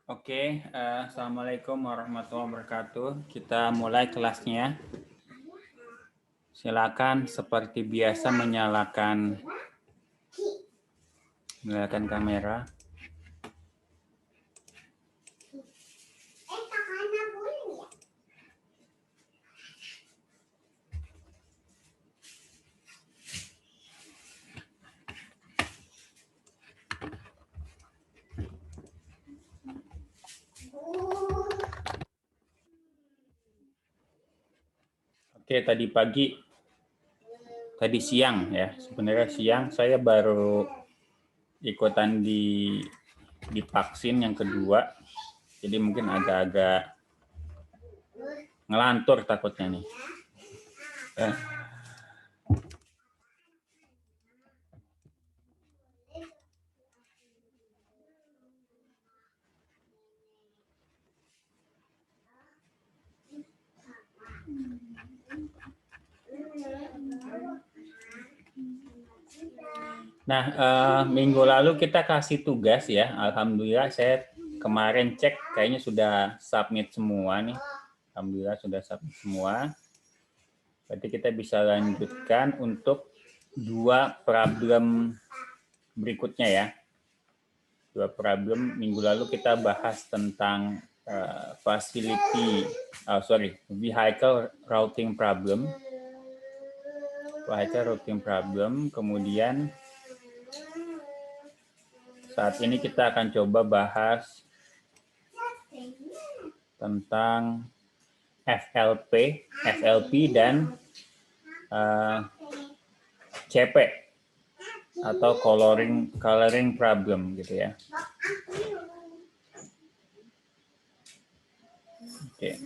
Oke, Assalamualaikum warahmatullahi wabarakatuh. Kita mulai kelasnya. Silakan seperti biasa menyalakan kamera. Oke, tadi siang ya. Sebenarnya siang saya baru ikutan di vaksin yang kedua. Jadi mungkin agak-agak ngelantur takutnya nih. Nah, minggu lalu kita kasih tugas ya. Alhamdulillah saya kemarin cek kayaknya sudah submit semua nih. Alhamdulillah sudah submit semua. Berarti kita bisa lanjutkan untuk dua problem berikutnya ya. Dua problem minggu lalu kita bahas tentang vehicle routing problem. Vehicle routing problem, kemudian saat ini kita akan coba bahas tentang FLP dan CP atau coloring problem gitu ya. Oke.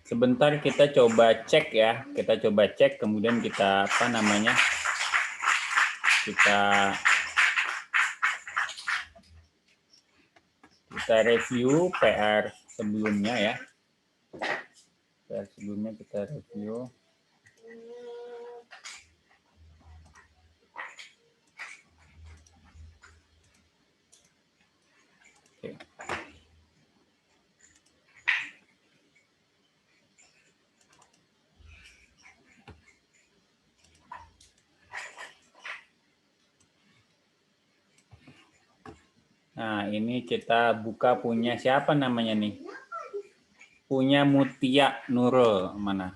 Sebentar kita coba cek ya. Kita coba cek kemudian kita kita review PR sebelumnya ya. PR sebelumnya kita review. Oke. Nah, ini kita buka punya siapa namanya nih? Punya Mutia Nurul. Mana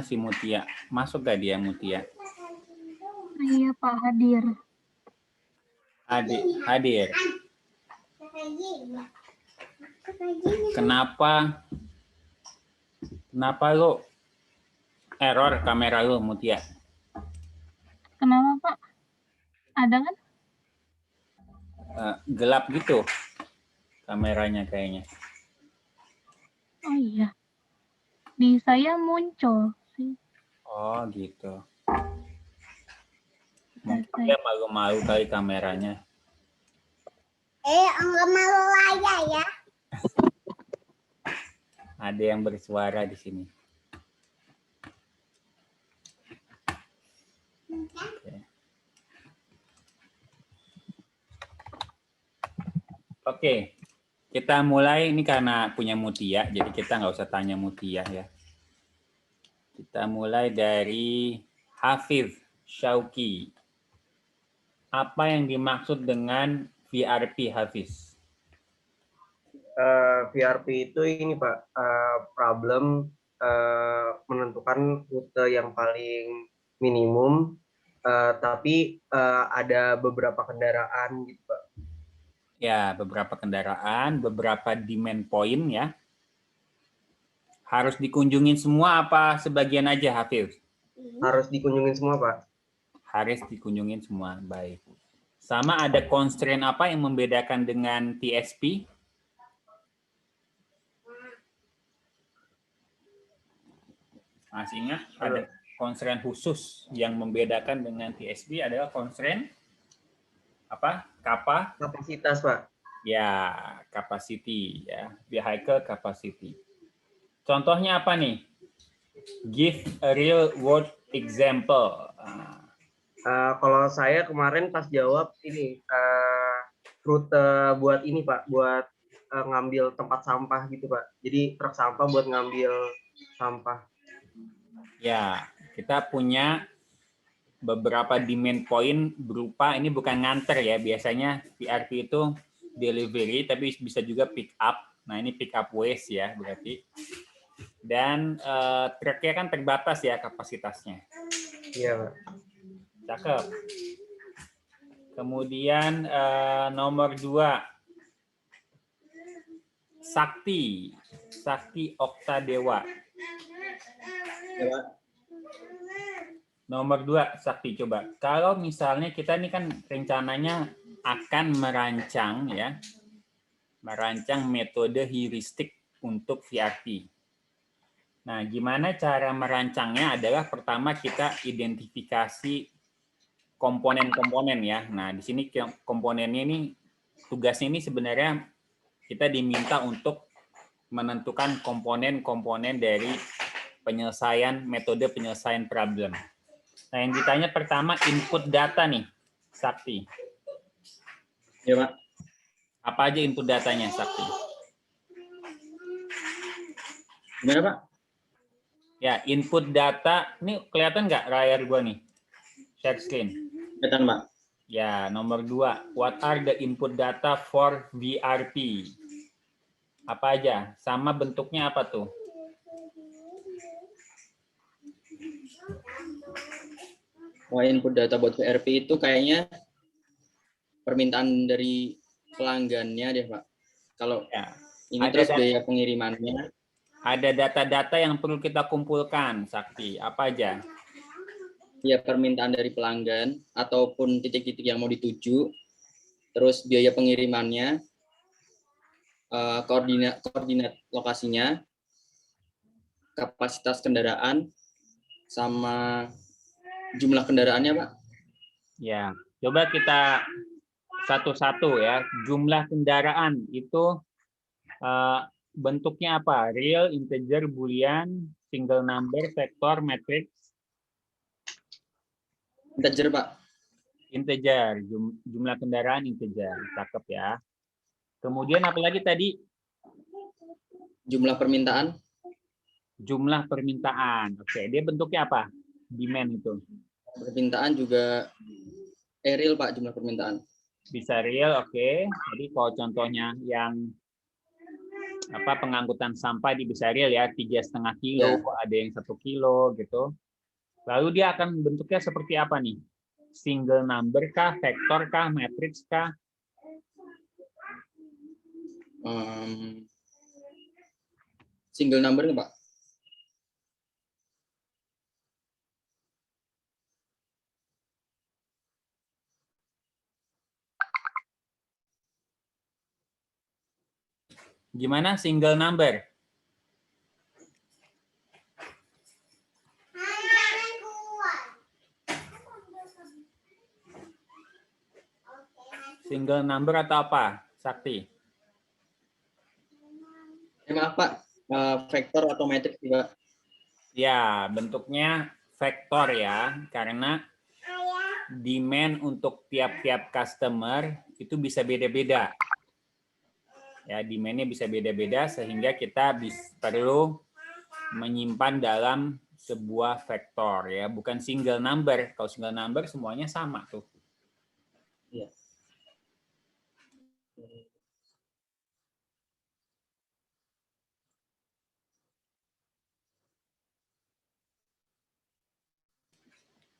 si Mutia? Masuk gak dia Mutia? Iya Pak, hadir. Hadir. Kenapa lo error kamera lo Mutia? Kenapa Pak? Ada kan? Gelap gitu kameranya kayaknya. Oh iya. Di saya muncul sih. Oh gitu. Mungkin dia malu-malu kali kameranya. Enggak malu aja ya. Ada yang bersuara di sini. Oke. Kita mulai ini karena punya Mutia, jadi kita nggak usah tanya Mutia ya. Kita mulai dari Hafiz Syauqi. Apa yang dimaksud dengan VRP Hafiz? VRP itu ini Pak, problem menentukan rute yang paling minimum tapi ada beberapa kendaraan gitu Pak. Ya, beberapa kendaraan, beberapa demand point ya. Harus dikunjungin semua apa sebagian aja, Hafiz? Harus dikunjungin semua Pak. Harus dikunjungin semua, baik. Sama ada constraint apa yang membedakan dengan TSP? Masih ingat ada constraint khusus yang membedakan dengan TSP adalah constraint apa? Kapasitas Pak. Ya, capacity ya, vehicle capacity. Contohnya apa nih? Give a real world example. Kalau saya kemarin pas jawab ini rute buat ini Pak, buat ngambil tempat sampah gitu Pak. Jadi truk sampah buat ngambil sampah. Ya, kita punya beberapa demand point berupa ini bukan nganter ya, biasanya PRP itu delivery tapi bisa juga pick up. Nah, ini pick up waste ya berarti. Dan truknya kan terbatas ya kapasitasnya. Iya Pak. Cakep. Kemudian nomor 2 Sakti Oktadewa. Ya, Pak. Nomor 2 Sakti, coba. Kalau misalnya kita ini kan rencananya akan merancang ya, merancang metode heuristik untuk VRT. Nah, gimana cara merancangnya adalah pertama kita identifikasi komponen-komponen ya. Nah, di sini komponennya ini tugasnya ini sebenarnya kita diminta untuk menentukan komponen-komponen dari penyelesaian metode penyelesaian problem. Nah, yang ditanya pertama input data nih, Sakti. Ya, Pak. Apa aja input datanya, Sakti? Gimana, Pak? Ya, input data, ini kelihatan nggak layar gua nih? Share screen. Kelihatan, Pak. Ya, nomor 2. What are the input data for VRP? Apa aja? Sama bentuknya apa tuh? Wah, input data buat VRP itu kayaknya permintaan dari pelanggannya deh, Pak. Kalau Ya. ini Ada terus data- biaya pengirimannya. Ada data-data yang perlu kita kumpulkan, Sakti. Apa aja? Ya, permintaan dari pelanggan ataupun titik-titik yang mau dituju, terus biaya pengirimannya, koordinat lokasinya, kapasitas kendaraan, sama jumlah kendaraannya, Pak. Ya, coba kita satu-satu ya. Jumlah kendaraan itu bentuknya apa? Real, integer, boolean, single number, vektor, matrix. Integer, Pak. Integer, jumlah kendaraan integer. Cakep ya. Kemudian apa lagi tadi? Jumlah permintaan. Jumlah permintaan. Oke, dia bentuknya apa? Demand itu. Permintaan juga real, Pak, jumlah permintaan. Bisa real, oke. Jadi kalau contohnya yang pengangkutan sampah di bisa real ya, 3,5 kilo, ada yang 1 kilo gitu. Lalu dia akan bentuknya seperti apa nih? Single number kah, vektor kah, matrix kah? Single number nggak, Pak? Gimana single number? Single number atau apa, Sakti? Maaf, Pak. Vektor atau matrix juga? Ya, bentuknya vektor ya, karena demand untuk tiap-tiap customer itu bisa beda-beda. Ya, demand-nya bisa beda-beda sehingga kita perlu menyimpan dalam sebuah vektor ya, bukan single number. Kalau single number semuanya sama tuh. Iya.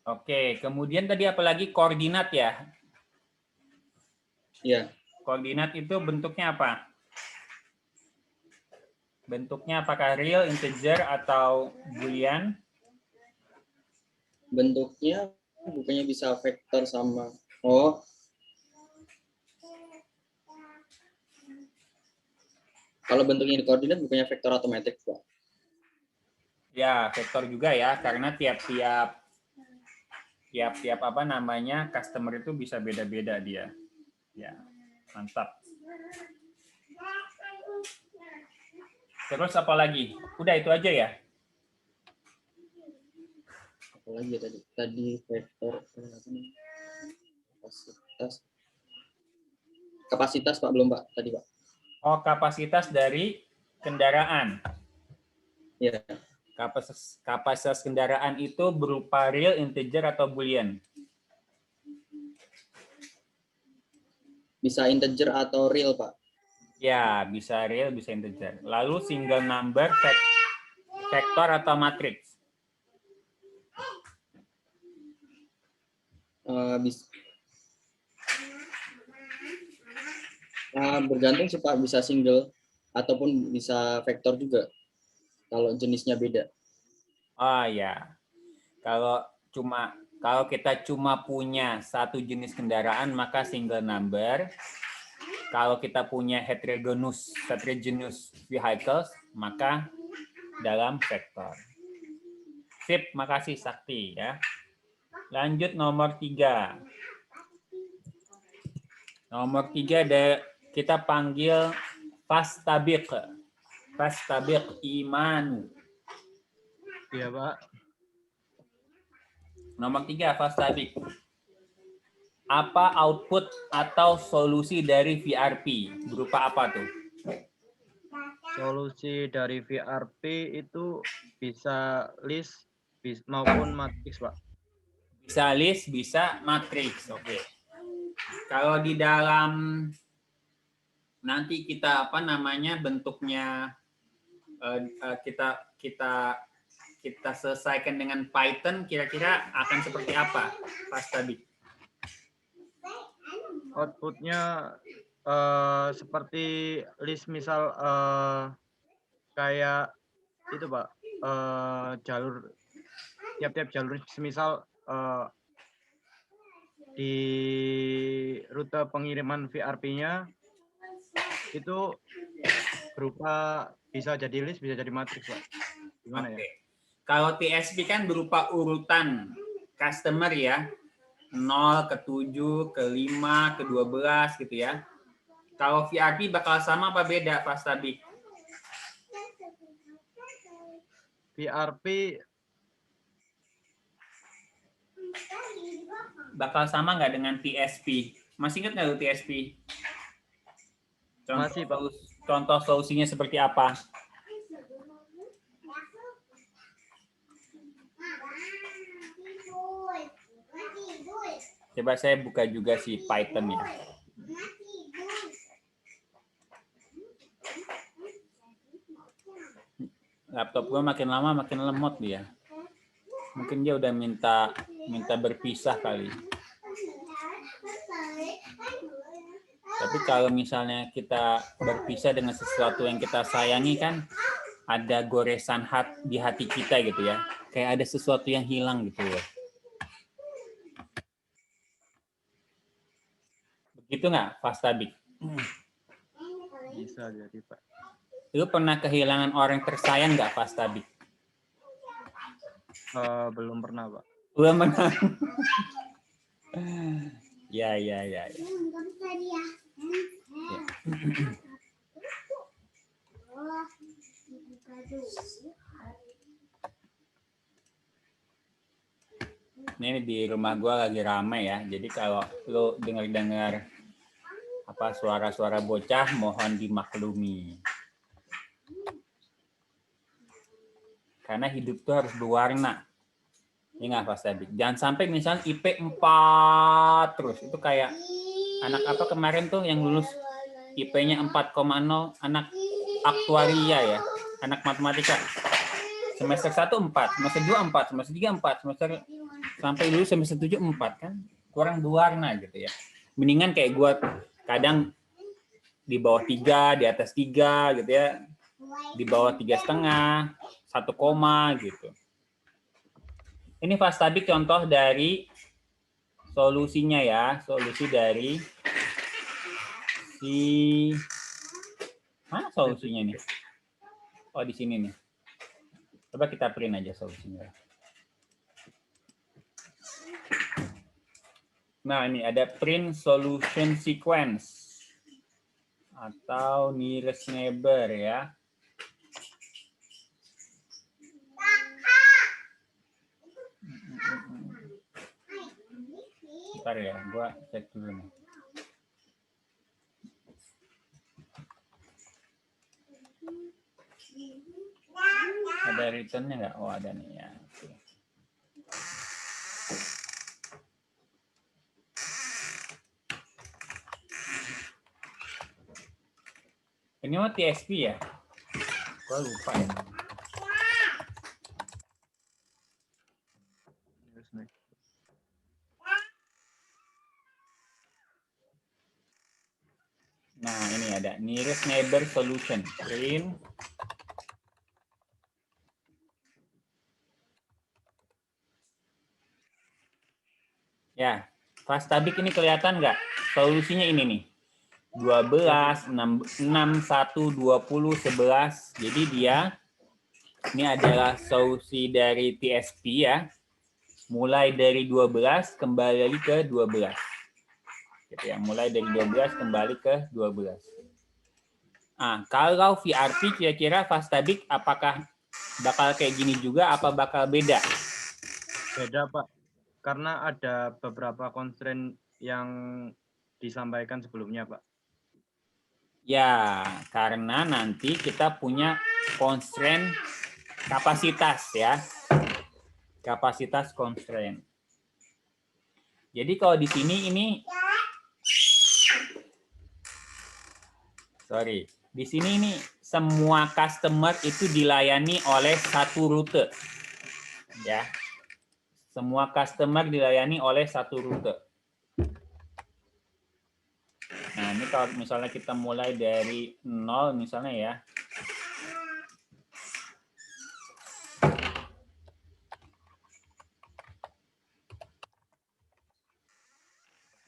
Oke, kemudian tadi apa lagi? Koordinat ya? Iya. Koordinat itu bentuknya apa? Bentuknya apakah real, integer, atau boolean? Bentuknya bukannya bisa vektor sama. Oh, kalau bentuknya di koordinat bukannya vektor atau matriks, Pak? Ya, vektor juga ya, karena tiap-tiap apa namanya customer itu bisa beda-beda dia. Ya, mantap. Terus apa lagi? Udah itu aja ya? Apa lagi ya tadi? Tadi vektor kapasitas Pak, belum Pak tadi Pak. Oh, kapasitas dari kendaraan. Ya. Kapasitas kendaraan itu berupa real, integer, atau boolean? Bisa integer atau real, Pak? Ya, bisa real, bisa integer. Lalu single number, vektor, atau matriks? Bisa. Bergantung sih Pak, bisa single ataupun bisa vektor juga. Kalau jenisnya beda. Oh ya, kalau kita cuma punya satu jenis kendaraan maka single number. Kalau kita punya heterogeneous vehicles maka dalam vektor. Sip, makasih Sakti ya. Lanjut nomor 3. Nomor 3 ada kita panggil fastabiq. Fastabiq imanu. Iya, Pak. Nomor 3, fastabiq. Apa output atau solusi dari VRP? Berupa apa tuh? Solusi dari VRP itu bisa list maupun matriks, Pak. Bisa list, bisa matriks. Oke. Kalau di dalam nanti kita apa namanya bentuknya kita selesaikan dengan Python, kira-kira akan seperti apa, fastabiq? Outputnya seperti list, misal kayak itu Pak, jalur tiap-tiap jalur, semisal di rute pengiriman VRP-nya itu berupa bisa jadi list, bisa jadi matriks, Pak. Gimana ya? Kalau TSP kan berupa urutan customer ya, 0 ke 7 ke 5 ke 12 gitu ya. Kalau VRP bakal sama apa beda, fastabiq? VRP bakal sama nggak dengan TSP? Masih ingat nggak lu TSP? Masih, Pak. Contoh solusinya seperti apa? Coba saya buka juga si Python ya. Laptop gue makin lama makin lemot dia. Mungkin dia udah minta berpisah kali. Tapi kalau misalnya kita berpisah dengan sesuatu yang kita sayangi kan ada goresan di hati kita gitu ya. Kayak ada sesuatu yang hilang gitu ya. Begitu nggak, fastabiq? bisa jadi, Pak. Lu pernah kehilangan orang tersayang nggak, fastabiq? Belum pernah, Pak. Belum pernah. Ya. Ini di rumah gua lagi ramai ya. Jadi kalau lo dengar apa suara-suara bocah, mohon dimaklumi. Karena hidup tuh harus berwarna. Ini nggak fastabiq. Jangan sampai misalnya IP 4 terus. Itu kayak anak apa kemarin tuh yang lulus IP-nya 4,0, anak aktuaria ya, anak matematika. Semester 1 4, semester 2 4, semester 3 4, semester sampai lulus semester 7 4 kan kurang berwarna gitu ya. Mendingan kayak gua kadang di bawah 3, di atas 3 gitu ya. Di bawah 3,5, 1 koma gitu. Ini Fastabik contoh dari solusinya ya, solusi dari si mana solusinya nih? Oh, di sini nih. Coba kita print aja solusinya. Nah, ini ada print solution sequence atau nearest neighbor ya. Bentar ya, gua cek dulu nih. Ada return-nya nggak? Oh, ada nih ya. Oke. Ini mah TSP ya? Gua lupa ya. Nah, ini ada nearest neighbor solution. Print. Ya, Fastabik ini kelihatan nggak? Solusinya ini nih. 12, 6, 1, 20, 11. Jadi dia ini adalah solusi dari TSP ya. Mulai dari 12 kembali lagi ke 12. Gitu ya, mulai dari 12 kembali ke 12. Nah, kalau VRP kira-kira Fastabik apakah bakal kayak gini juga apa bakal beda? Beda, Pak. Karena ada beberapa constraint yang disampaikan sebelumnya, Pak. Ya, karena nanti kita punya constraint kapasitas ya. Kapasitas constraint. Jadi kalau di sini ini di sini ini semua customer itu dilayani oleh satu rute. Ya. Semua customer dilayani oleh satu rute. Nah, ini kalau misalnya kita mulai dari 0 misalnya ya.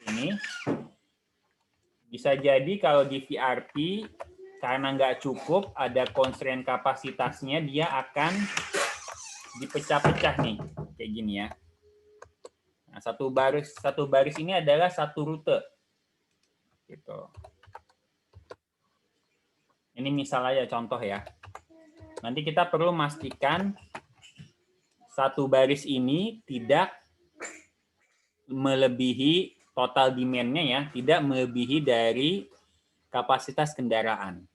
Ini bisa jadi kalau di VRP karena nggak cukup ada constraint kapasitasnya, dia akan dipecah-pecah nih kayak gini ya. Nah, satu baris ini adalah satu rute. Gitu. Ini misal aja contoh ya. Nanti kita perlu memastikan satu baris ini tidak melebihi total demand-nya ya, tidak melebihi dari kapasitas kendaraan.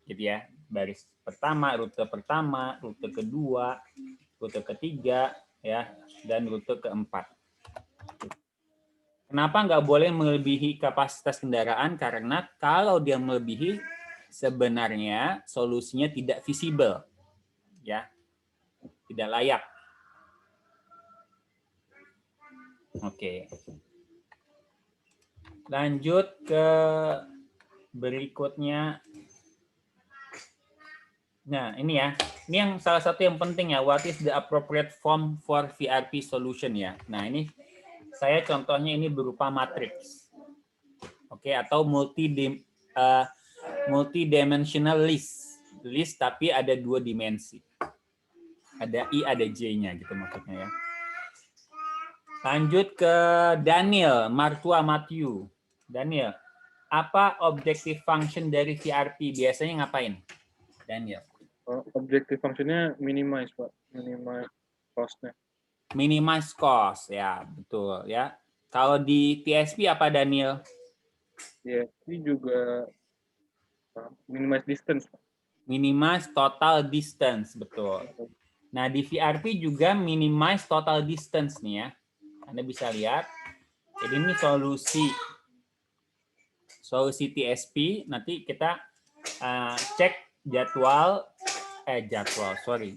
Gitu ya. Baris pertama, rute kedua, rute ketiga ya, dan rute keempat. Kenapa nggak boleh melebihi kapasitas kendaraan? Karena kalau dia melebihi, sebenarnya solusinya tidak visible, ya, tidak layak. Oke, lanjut ke berikutnya. Nah, ini ya, ini yang salah satu yang penting ya. What is the appropriate form for VRP solution ya? Nah, ini saya contohnya ini berupa matriks, oke, atau multidimensional list tapi ada 2 dimensi, ada I ada J-nya gitu maksudnya ya. Lanjut ke Daniel Martua Matthew. Daniel, apa objective function dari VRP, biasanya ngapain Daniel? Objective functionnya minimize, Pak, minimize cost-nya. Minimize cost ya, betul ya. Kalau di TSP apa Daniel? TSP juga minimize distance, Pak. Minimize total distance, betul. Nah, di VRP juga minimize total distance nih ya. Anda bisa lihat. Jadi ini solusi TSP. Nanti kita cek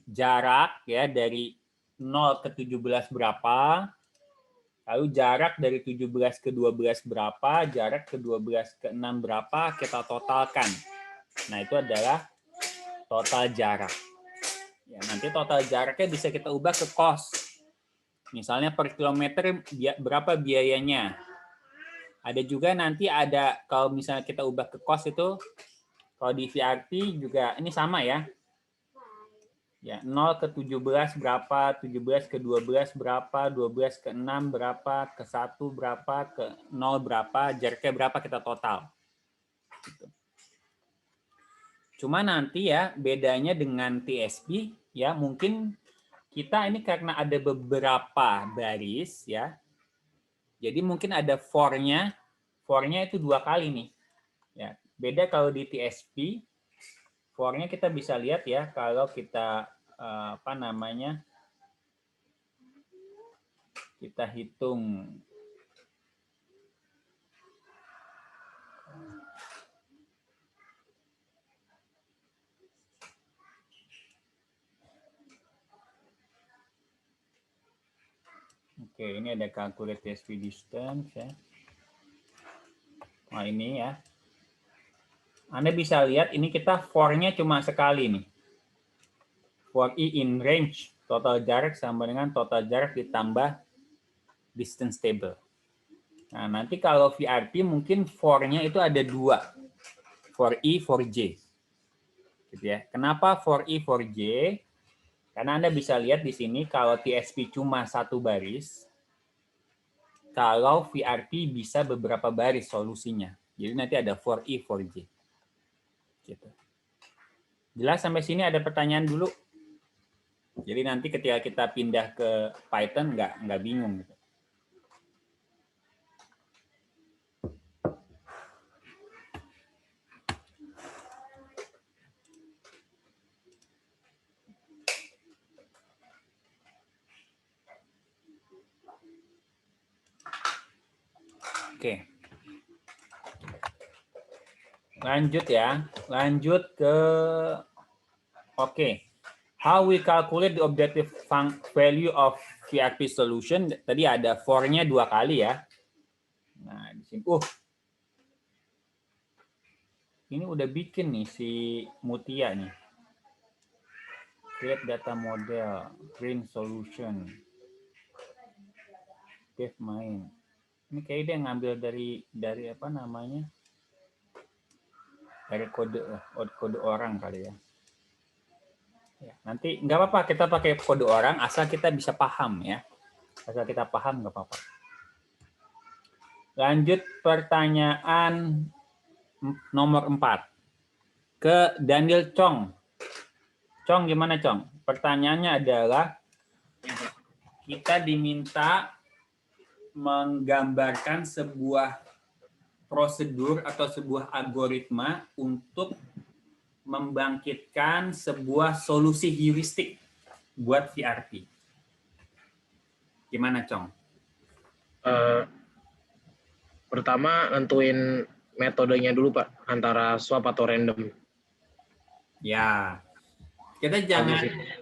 jarak ya dari 0 ke 17 berapa, lalu jarak dari 17 ke 12 berapa, jarak ke 12 ke 6 berapa, kita totalkan. Nah, itu adalah total jarak. Ya, nanti total jaraknya bisa kita ubah ke cost. Misalnya per kilometer berapa biayanya. Ada juga nanti ada, kalau misalnya kita ubah ke cost itu, kalau di VRP juga ini sama ya. Ya, 0 ke 17 berapa, 17 ke 12 berapa, 12 ke 6 berapa, ke 1 berapa, ke 0 berapa, jaraknya berapa kita total. Gitu. Cuma nanti ya bedanya dengan TSP ya mungkin kita ini karena ada beberapa baris ya. Jadi mungkin ada for-nya itu 2 kali nih. Ya, beda kalau di TSP for-nya kita bisa lihat ya kalau kita apa namanya? Kita hitung oke, ini ada calculate TSP distance ya. Nah, ini ya. Anda bisa lihat ini kita for-nya cuma sekali nih. For I in range, total jarak sama dengan total jarak ditambah distance table. Nah, nanti kalau VRP mungkin for-nya itu ada 2. For I, for J. Gitu ya. Kenapa for I, for J? Karena Anda bisa lihat di sini kalau TSP cuma 1 baris, kalau VRP bisa beberapa baris solusinya. Jadi nanti ada for I, for J. Gitu. Jelas sampai sini ada pertanyaan dulu? Jadi nanti ketika kita pindah ke Python nggak bingung gitu. Oke. Lanjut ya. Lanjut ke oke. How we calculate the objective value of VRP solution? Tadi ada for-nya 2 kali ya. Nah, di sini ini udah bikin nih si Mutia nih. Create data model, green solution. Dev main. Ini kayak dia ngambil dari apa namanya? Dari kode orang kali ya. Ya, nanti nggak apa-apa kita pakai kode orang asal kita bisa paham ya. Asal kita paham nggak apa-apa. Lanjut pertanyaan nomor 4. Ke Daniel Chong. Chong gimana Chong? Pertanyaannya adalah kita diminta menggambarkan sebuah prosedur atau sebuah algoritma untuk membangkitkan sebuah solusi heuristik buat VRP. Gimana, Chong? Pertama, nentuin metodenya dulu, Pak. Antara swap atau random. Ya. Kita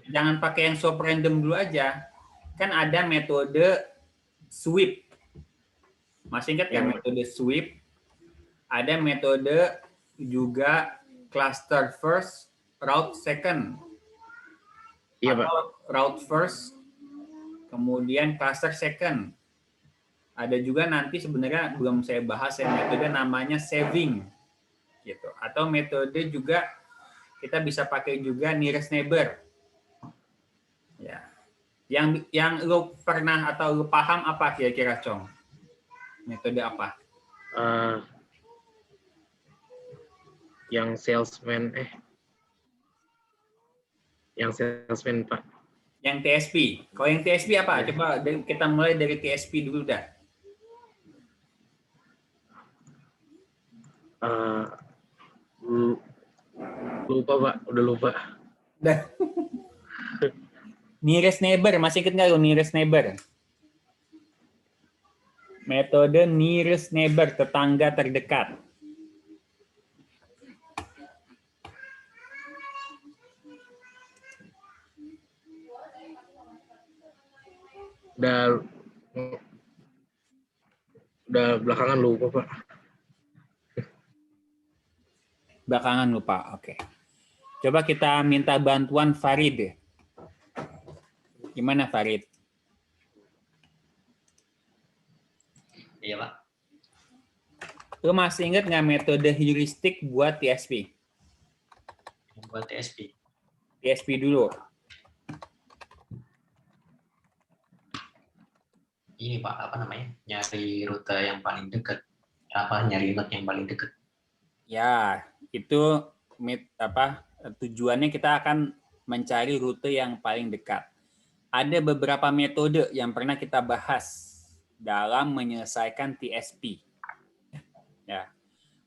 jangan pakai yang swap random dulu aja. Kan ada metode sweep. Masih ingat ya metode sweep? Ada metode juga cluster first, route second. Iya, Pak. Route first, kemudian cluster second. Ada juga nanti sebenarnya belum saya bahas ya metode namanya saving. Gitu. Atau metode juga kita bisa pakai juga nearest neighbor. Ya. Yang lu pernah atau lu paham apa kira-kira, Chong? Metode apa? Yang salesman Pak. Yang TSP. Kalau yang TSP apa? Coba kita mulai dari TSP dulu dah. Lupa Pak, udah lupa. Nearest neighbor, masih ingat nggak lo nearest neighbor? Metode nearest neighbor, tetangga terdekat. Udah belakangan lupa, Pak. Belakangan lupa. Oke. Coba kita minta bantuan Farid. Gimana Farid? Iya, Pak. Lu masih ingat nggak metode heuristik buat TSP? Buat TSP. TSP dulu. Ini Pak, apa namanya? Nyari rute yang paling dekat. Nyari node yang paling dekat. Ya, itu tujuannya kita akan mencari rute yang paling dekat. Ada beberapa metode yang pernah kita bahas dalam menyelesaikan TSP. Ya,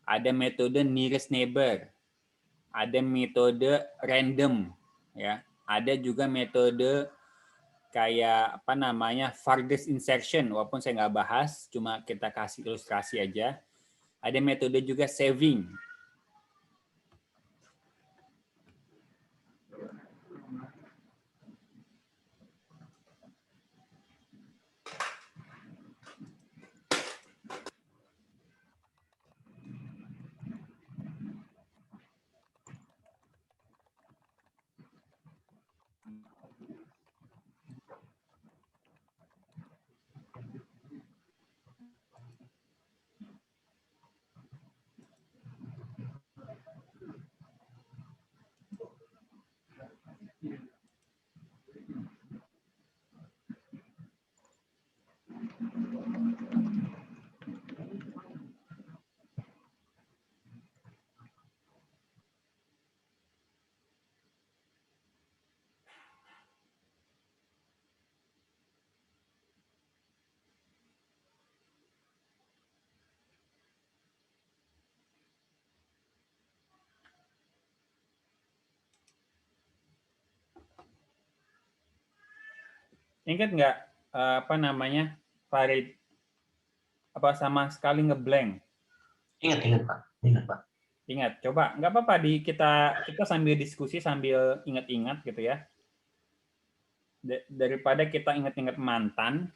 ada metode nearest neighbor, ada metode random, ya, ada juga metode kayak farthest insertion, walaupun saya nggak bahas, cuma kita kasih ilustrasi aja. Ada metode juga saving. Ingat nggak Farid? Apa sama sekali ngeblank? Ingat Pak. Ingat Pak. Ingat, coba nggak apa-apa kita sambil diskusi sambil ingat-ingat gitu ya. Daripada kita ingat-ingat mantan,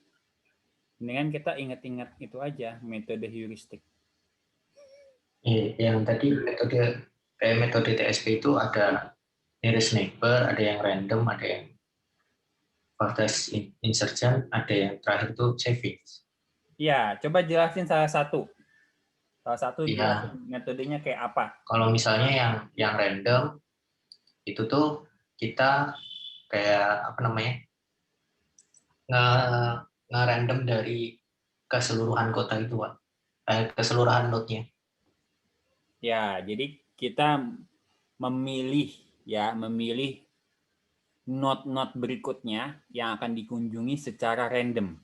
dengan kita ingat-ingat itu aja metode heuristik. Yang tadi metode TSP itu ada nearest neighbor, ada yang random, ada yang farthest insertion, ada yang terakhir itu saving. Iya, coba jelasin salah satu. Ya, jelasin metodenya kayak apa. Kalau misalnya yang random itu tuh kita kayak nge-random dari keseluruhan kota itu, Pak. Keseluruhan node-nya. Ya, jadi kita memilih node-node berikutnya yang akan dikunjungi secara random.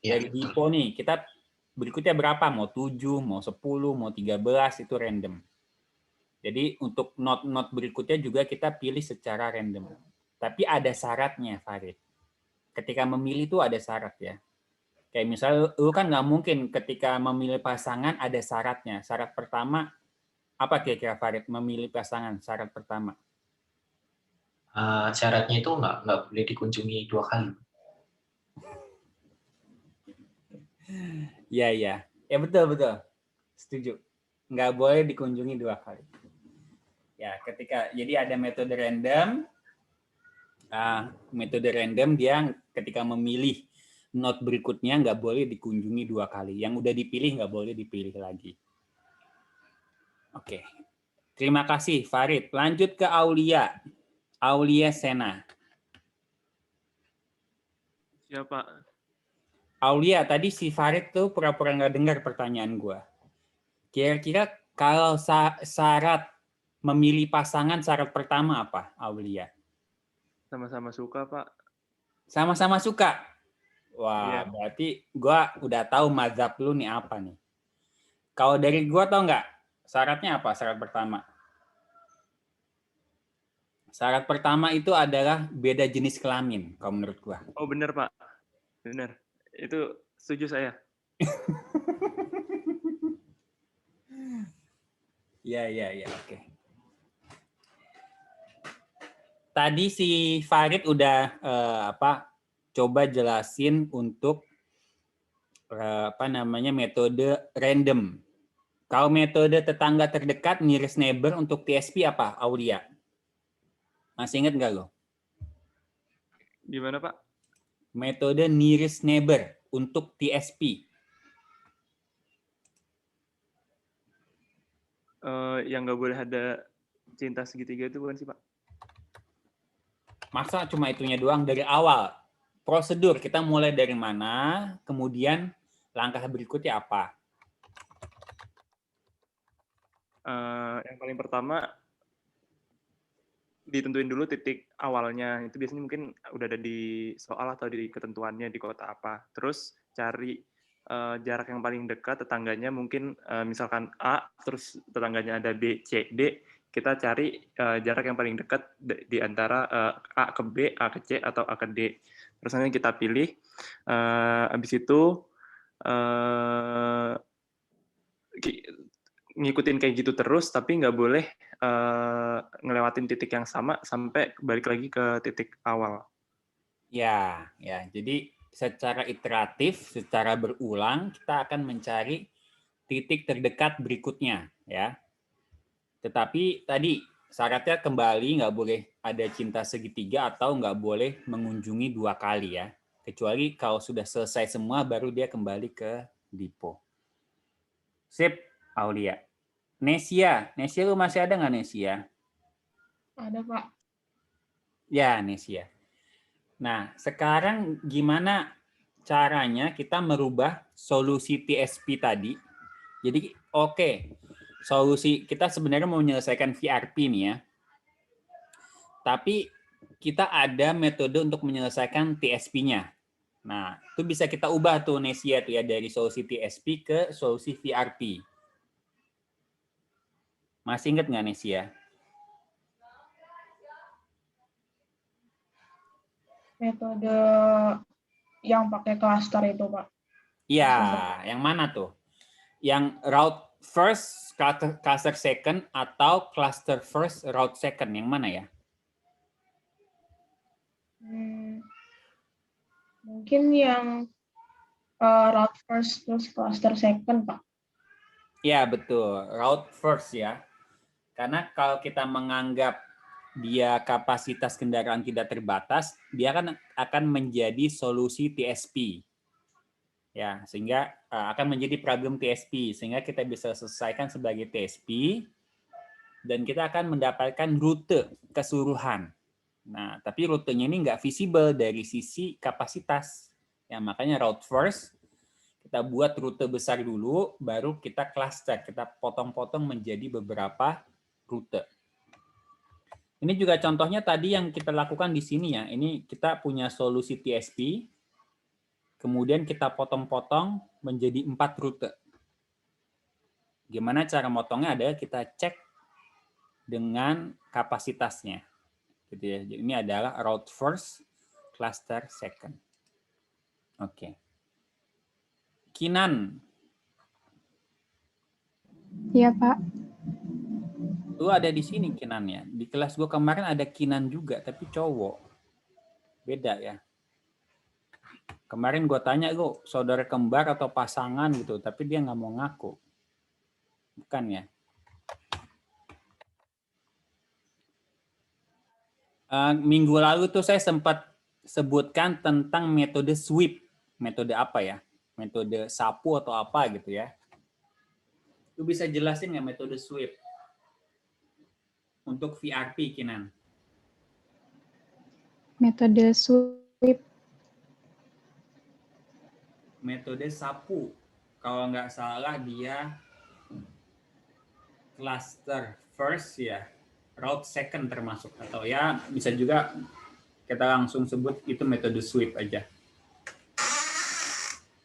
Dari Dipo nih, kita berikutnya berapa? Mau 7, mau 10, mau 13, itu random. Jadi untuk node-node berikutnya juga kita pilih secara random. Tapi ada syaratnya, Farid. Ketika memilih itu ada syarat ya. Kayak misalnya lu kan nggak mungkin ketika memilih pasangan ada syaratnya. Syarat pertama, apa kira-kira Farid memilih pasangan? Syarat pertama. Syaratnya itu nggak boleh dikunjungi 2 kali. Iya. Ya betul. Setuju. Nggak boleh dikunjungi 2 kali. Ya, jadi ada metode random. Metode random dia ketika memilih node berikutnya nggak boleh dikunjungi 2 kali. Yang udah dipilih nggak boleh dipilih lagi. Oke. Terima kasih Farid. Lanjut ke Aulia. Aulia Sena. Siapa? Aulia, tadi si Farid tuh pura-pura nggak dengar pertanyaan gue. Kira-kira kalau syarat memilih pasangan syarat pertama apa, Aulia? Sama-sama suka, Pak. Sama-sama suka? Wah, Iya. berarti gue udah tahu mazhab lu nih apa nih. Kalau dari gue tau nggak, syaratnya apa syarat pertama? Syarat pertama itu adalah beda jenis kelamin, kalau menurut gue. Oh, benar, Pak. Benar. Itu setuju saya. Iya, oke. Tadi si Farid udah coba jelasin untuk metode random. Kalau metode tetangga terdekat nearest neighbor untuk TSP apa, Aulia? Masih ingat nggak lo? Gimana Pak? Metode nearest neighbor untuk TSP. Yang nggak boleh ada cinta segitiga itu bukan sih Pak? Masa cuma itunya doang dari awal? Prosedur kita mulai dari mana, kemudian langkah berikutnya apa? Yang paling pertama ditentuin dulu titik awalnya. Itu biasanya mungkin udah ada di soal atau di ketentuannya di kota apa. Terus cari jarak yang paling dekat tetangganya, mungkin misalkan A, terus tetangganya ada B, C, D. Kita cari jarak yang paling dekat di antara A ke B, A ke C, atau A ke D. Terus nanti kita pilih. Habis itu ngikutin kayak gitu terus, tapi nggak boleh ngelewatin titik yang sama sampai balik lagi ke titik awal. Ya. Jadi secara iteratif, secara berulang, kita akan mencari titik terdekat berikutnya, ya. Tetapi tadi syaratnya kembali nggak boleh ada cinta segitiga atau nggak boleh mengunjungi 2 kali, ya. Kecuali kalau sudah selesai semua, baru dia kembali ke Dipo. Sip, Aulia. Nesia lu masih ada nggak, Nesia? Ada, Pak. Ya, Nesia. Nah, sekarang gimana caranya kita merubah solusi TSP tadi? Jadi, solusi kita sebenarnya mau menyelesaikan VRP nih ya. Tapi kita ada metode untuk menyelesaikan TSP-nya. Nah, itu bisa kita ubah tuh, Nesia, tuh ya, dari solusi TSP ke solusi VRP. Masih ingat nggak, Nesia? Metode yang pakai cluster itu, Pak. Iya, yang mana tuh? Yang route first, cluster second, atau cluster first, route second? Yang mana ya? Mungkin yang route first plus cluster second, Pak. Ya, betul. Route first ya. Karena kalau kita menganggap dia kapasitas kendaraan tidak terbatas, dia akan menjadi solusi TSP. Ya, sehingga akan menjadi problem TSP, sehingga kita bisa selesaikan sebagai TSP, dan kita akan mendapatkan rute keseluruhan. Nah, tapi rutenya ini nggak visible dari sisi kapasitas. Ya, makanya route first, kita buat rute besar dulu, baru kita cluster, kita potong-potong menjadi beberapa rute. Ini juga contohnya tadi yang kita lakukan di sini ya. Ini kita punya solusi TSP, kemudian kita potong-potong menjadi 4 rute. Gimana cara motongnya? Adalah kita cek dengan kapasitasnya. Gitu ya. Jadi ini adalah route first, cluster second. Oke. Kinan. Iya, Pak. Lu ada di sini Kinan ya. Di kelas gue kemarin ada Kinan juga, tapi cowok. Beda ya. Kemarin gue tanya, lu saudara kembar atau pasangan gitu, tapi dia nggak mau ngaku. Bukan ya? Minggu lalu tuh saya sempat sebutkan tentang metode sweep. Metode apa ya? Metode sapu atau apa gitu ya. Lu bisa jelasin nggak metode sweep? Untuk VRP, Kinan. Metode sweep. Metode sapu. Kalau nggak salah dia cluster first ya. Route second termasuk. Atau ya bisa juga kita langsung sebut itu metode sweep aja.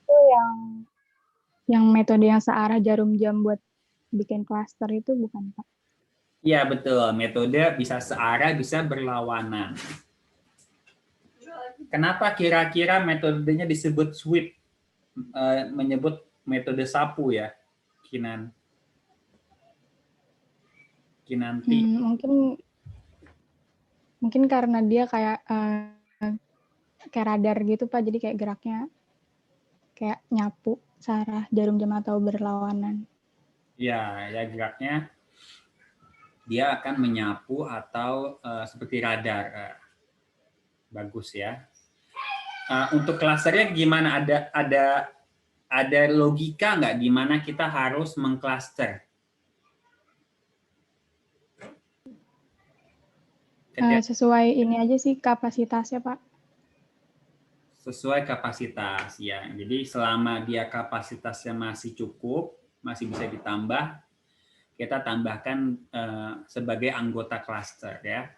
Itu yang metode yang searah jarum jam buat bikin cluster itu bukan, Pak? Iya, betul. Metode bisa searah, bisa berlawanan. Kenapa kira-kira metodenya disebut sweep? Menyebut metode sapu ya, Kinanti. Mungkin karena dia kayak kayak radar gitu Pak, jadi kayak geraknya kayak nyapu searah jarum jam atau berlawanan. Ya, geraknya dia akan menyapu atau seperti radar. Bagus ya. Untuk klasternya gimana? Ada logika nggak di mana kita harus mengklaster? Sesuai ini aja sih kapasitasnya Pak. Sesuai kapasitas ya. Jadi selama dia kapasitasnya masih cukup, masih bisa ditambah, kita tambahkan sebagai anggota klaster ya.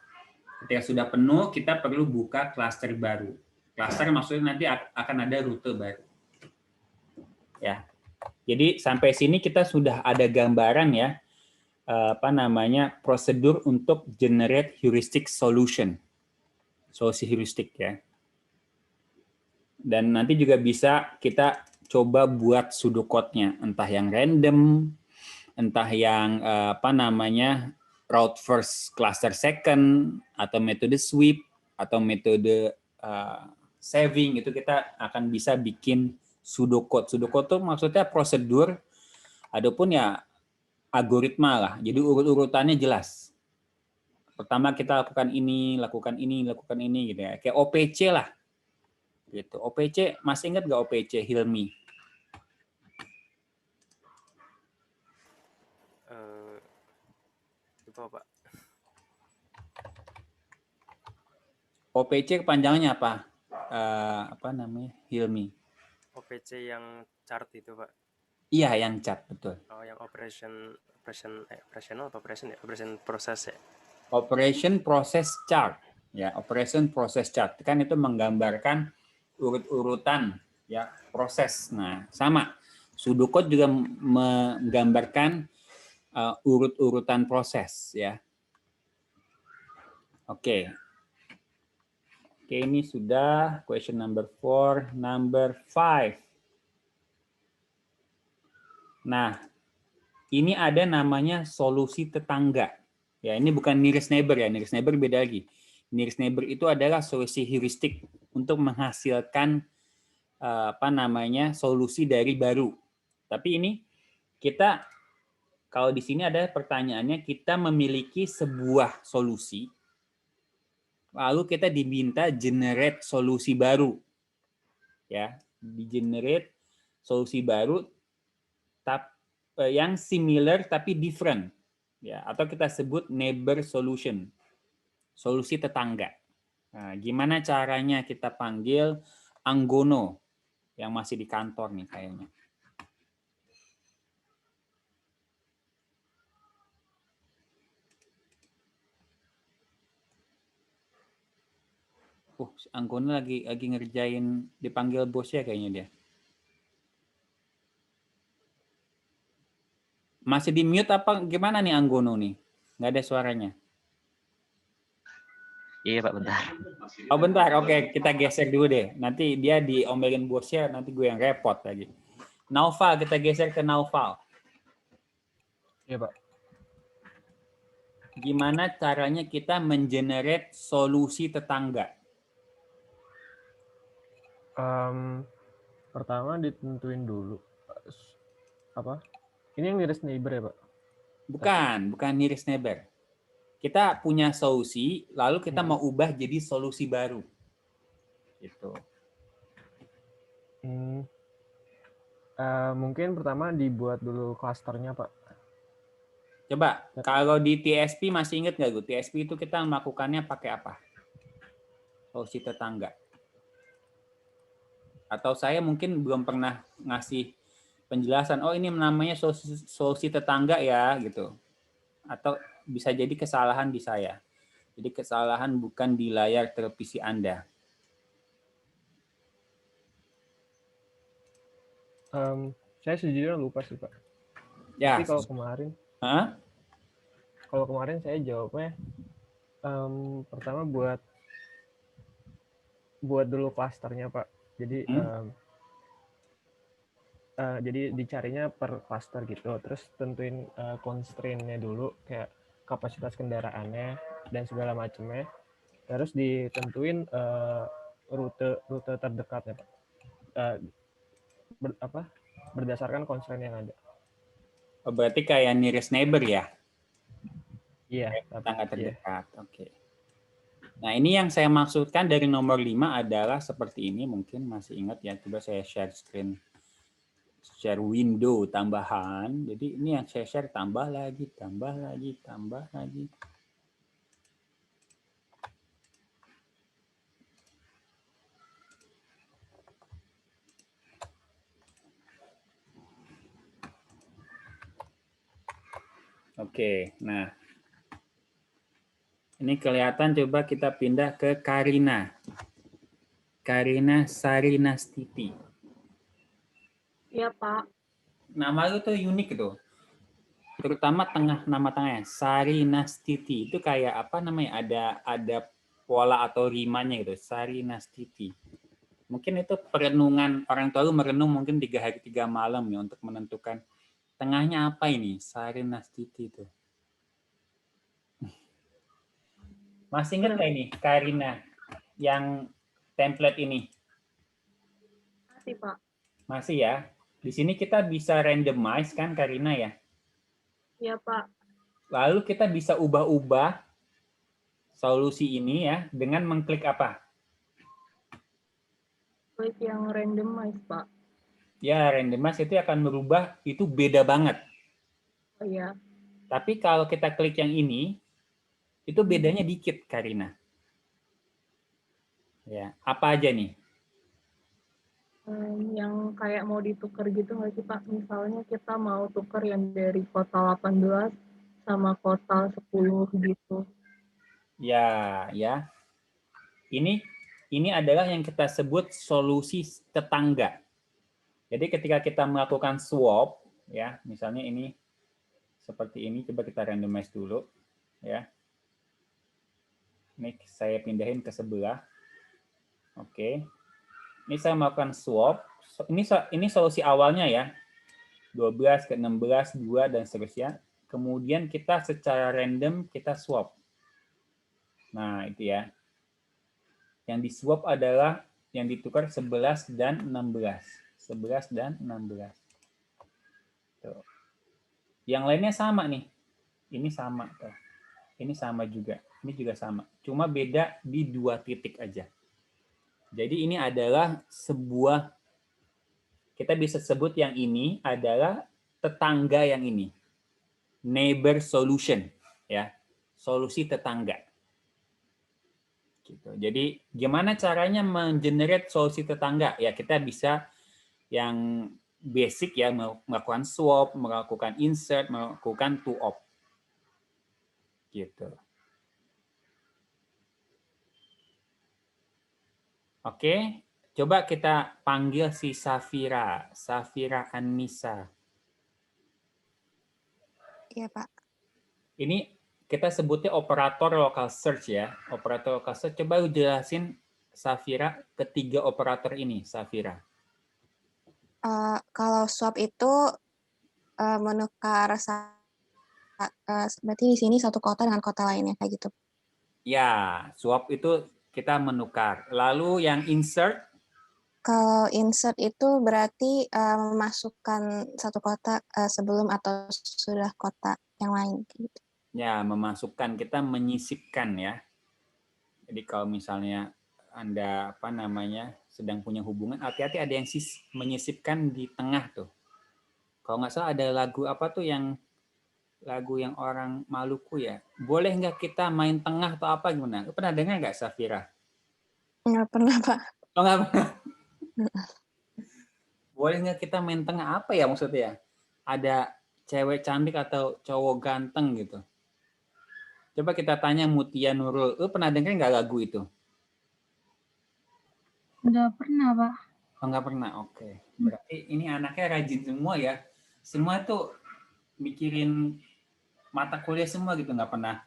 Ketika sudah penuh, kita perlu buka klaster baru. Klaster maksudnya nanti akan ada rute baru. Ya. Jadi sampai sini kita sudah ada gambaran ya, prosedur untuk generate heuristic solution. Solusi heuristik ya. Dan nanti juga bisa kita coba buat pseudocode-nya, entah yang random, entah yang route first cluster second, atau metode sweep, atau metode saving, itu kita akan bisa bikin pseudocode. Pseudocode itu maksudnya prosedur, adapun ya algoritma lah. Jadi urut-urutannya jelas. Pertama kita lakukan ini, gitu ya. Kayak OPC lah. Gitu. OPC, masih ingat nggak OPC Hilmi? Itu Pak. OPC kepanjangannya apa? Hilmi? OPC yang chart itu Pak. Iya, yang chart, betul. Oh, yang operation process ya. Operation process chart. Ya, operation process chart. Kan itu menggambarkan urut-urutan ya proses. Nah, sama. Pseudocode juga menggambarkan urut-urutan proses ya. Oke. Oke, ini sudah question number 4, number 5. Nah, ini ada namanya solusi tetangga. Ya, ini bukan nearest neighbor ya, nearest neighbor beda lagi. Nearest neighbor itu adalah solusi heuristik untuk menghasilkan solusi dari baru. Tapi ini kita kalau di sini ada pertanyaannya, kita memiliki sebuah solusi, lalu kita diminta generate solusi baru, ya, di-generate solusi baru yang similar tapi different, ya, atau kita sebut neighbor solution, solusi tetangga. Nah, gimana caranya kita panggil Anggono yang masih di kantor nih kayaknya? Anggono lagi ngerjain, dipanggil bosnya kayaknya dia. Masih di mute apa gimana nih Anggono nih? Nggak ada suaranya. Iya Pak, bentar. Oh bentar, oke, kita geser dulu deh. Nanti dia diomelin bosnya, nanti gue yang repot lagi. Naufal, kita geser ke Naufal. Iya Pak. Gimana caranya kita mengenerate solusi tetangga? Pertama ditentuin dulu apa? Ini yang nearest neighbor ya Pak? Bukan nearest neighbor. Kita punya solusi, lalu kita mau ubah jadi solusi baru. Gitu. Mungkin pertama dibuat dulu klasternya Pak. Coba, kalau di TSP masih ingat nggak, Gu? TSP itu kita melakukannya pakai apa? Solusi tetangga. Atau saya mungkin belum pernah ngasih penjelasan, oh ini namanya solusi tetangga ya, gitu. Atau bisa jadi kesalahan di saya. Jadi kesalahan bukan di layar televisi Anda. Saya sejujurnya lupa sih Pak. Ya. Tapi kalau kemarin saya jawabnya pertama buat dulu klasternya Pak. Jadi jadi dicarinya per cluster gitu, terus tentuin constraint-nya dulu kayak kapasitas kendaraannya dan segala macamnya, terus ditentuin rute terdekat ya Pak. Berdasarkan constraint yang ada. Oh, berarti kayak nearest neighbor ya? Iya. Tetangga terdekat. Oke. Nah, ini yang saya maksudkan dari nomor 5 adalah seperti ini. Mungkin masih ingat ya. Coba saya share screen. Share window tambahan. Jadi ini yang saya share tambah lagi, tambah lagi, tambah lagi. Oke, nah. Ini kelihatan, coba kita pindah ke Karina. Karina Sarinastiti. Iya, Pak. Nama lu tuh unik tuh. Terutama nama tengahnya, Sarinastiti. Itu kayak apa namanya? Ada pola atau rimanya gitu, Sarinastiti. Mungkin itu perenungan, orang tua lu merenung mungkin 3 hari 3 malam ya untuk menentukan tengahnya apa ini, Sarinastiti itu. Masih ingat nggak ini, Karina, yang template ini? Masih, Pak. Masih ya. Di sini kita bisa randomize kan, Karina ya? Iya, Pak. Lalu kita bisa ubah-ubah solusi ini ya dengan mengklik apa? Klik yang randomize, Pak. Ya, randomize itu akan merubah, itu beda banget. Oh iya. Tapi kalau kita klik yang ini, itu bedanya dikit, Karina. Ya, apa aja nih? Yang kayak mau ditukar gitu nggak sih, Pak? Misalnya kita mau tukar yang dari kota 18 sama kota 10 gitu. Ya, ya. Ini adalah yang kita sebut solusi tetangga. Jadi ketika kita melakukan swap, ya, misalnya ini seperti ini, coba kita randomize dulu, ya. Ini saya pindahin ke sebelah. Oke. Ini saya melakukan swap. Ini solusi awalnya ya. 12 ke 16, 2 dan seterusnya. Kemudian kita secara random kita swap. Nah, itu ya. Yang di swap adalah yang ditukar 11 dan 16. 11 dan 16. Tuh. Yang lainnya sama nih. Ini sama tuh. Ini sama juga. Ini juga sama. Cuma beda di 2 titik aja. Jadi ini adalah sebuah, kita bisa sebut yang ini adalah tetangga yang ini. Neighbor solution, ya. Solusi tetangga. Gitu. Jadi gimana caranya mengenerate solusi tetangga? Ya kita bisa yang basic ya, melakukan swap, melakukan insert, melakukan to-op. Gitu. Oke, coba kita panggil si Safira, Safira Anissa. Iya, Pak. Ini kita sebutnya operator local search ya. Operator local search, coba lu jelasin Safira ketiga operator ini, Safira. Kalau swap itu menukar berarti di sini satu kota dengan kota lainnya kayak gitu. Ya, swap itu kita menukar. Lalu yang insert? Kalau insert itu berarti memasukkan satu kota sebelum atau sudah kota yang lain. Gitu. Ya, memasukkan, kita menyisipkan ya. Jadi kalau misalnya Anda sedang punya hubungan, hati-hati ada yang menyisipkan di tengah tuh. Kalau nggak salah ada lagu apa tuh lagu yang orang Maluku ya. Boleh nggak kita main tengah atau apa gimana? Lu pernah dengar nggak, Safira? Nggak pernah, Pak. Oh, nggak pernah. Boleh nggak kita main tengah apa ya maksudnya? Ada cewek cantik atau cowok ganteng gitu. Coba kita tanya Mutia Nurul. Lu pernah dengar nggak lagu itu? Nggak pernah, Pak. Oh, nggak pernah. Oke. Berarti ini anaknya rajin semua ya. Semua tuh mikirin mata kuliah semua gitu, nggak pernah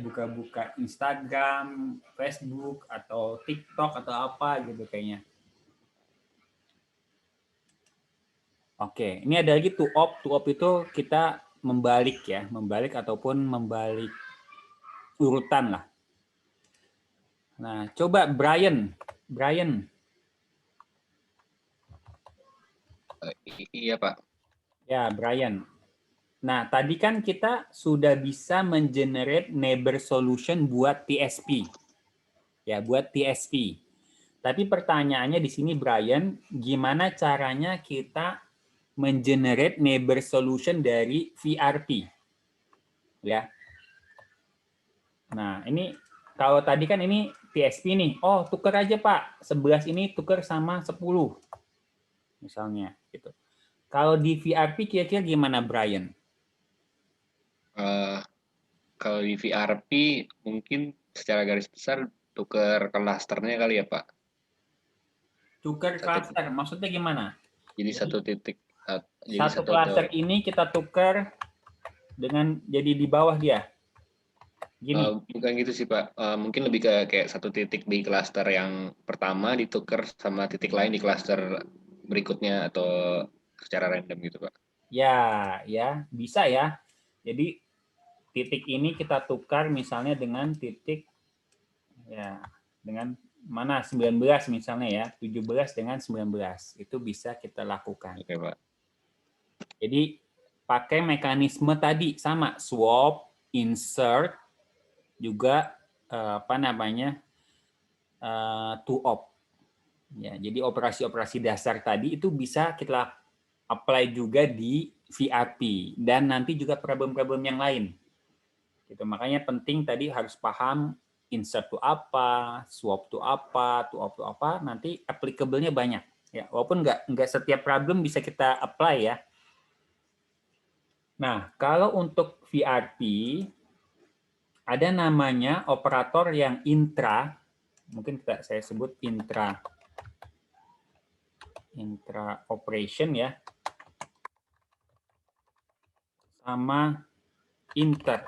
buka-buka Instagram, Facebook atau TikTok atau apa gitu kayaknya. Oke, ini ada lagi to-op. To-op itu kita membalik ataupun membalik urutan lah. Nah, coba Brian. Iya, Pak. Ya, Brian. Nah, tadi kan kita sudah bisa mengenerate neighbor solution buat TSP. Ya, buat TSP. Tapi pertanyaannya di sini, Brian, gimana caranya kita mengenerate neighbor solution dari VRP? Ya. Nah, ini kalau tadi kan ini TSP nih. Oh, tuker aja, Pak. 11 ini tuker sama 10. Misalnya, gitu. Kalau di VRP kira-kira gimana, Brian? Kalau di VRP mungkin secara garis besar tuker klasternya kali ya, Pak. Tuker cluster, maksudnya gimana? Jadi satu titik. Satu cluster ini kita tukar dengan jadi di bawah dia. Gini. Bukan gitu sih, Pak. Mungkin lebih ke kayak satu titik di klaster yang pertama ditukar sama titik lain di klaster berikutnya atau secara random gitu, Pak. Ya, bisa ya. Jadi titik ini kita tukar misalnya dengan titik ya dengan mana 19 misalnya ya, 17 dengan 19. Itu bisa kita lakukan. Oke, Pak. Jadi pakai mekanisme tadi sama swap, insert, juga to op. Ya, jadi operasi-operasi dasar tadi itu bisa kita apply juga di VRP dan nanti juga problem-problem yang lain. Gitu. Makanya penting tadi harus paham insert to apa, swap to apa, to op to apa, nanti applicable-nya banyak. Ya, walaupun nggak setiap problem bisa kita apply ya. Nah, kalau untuk VRP ada namanya operator yang intra, mungkin saya sebut intra operation ya, sama inter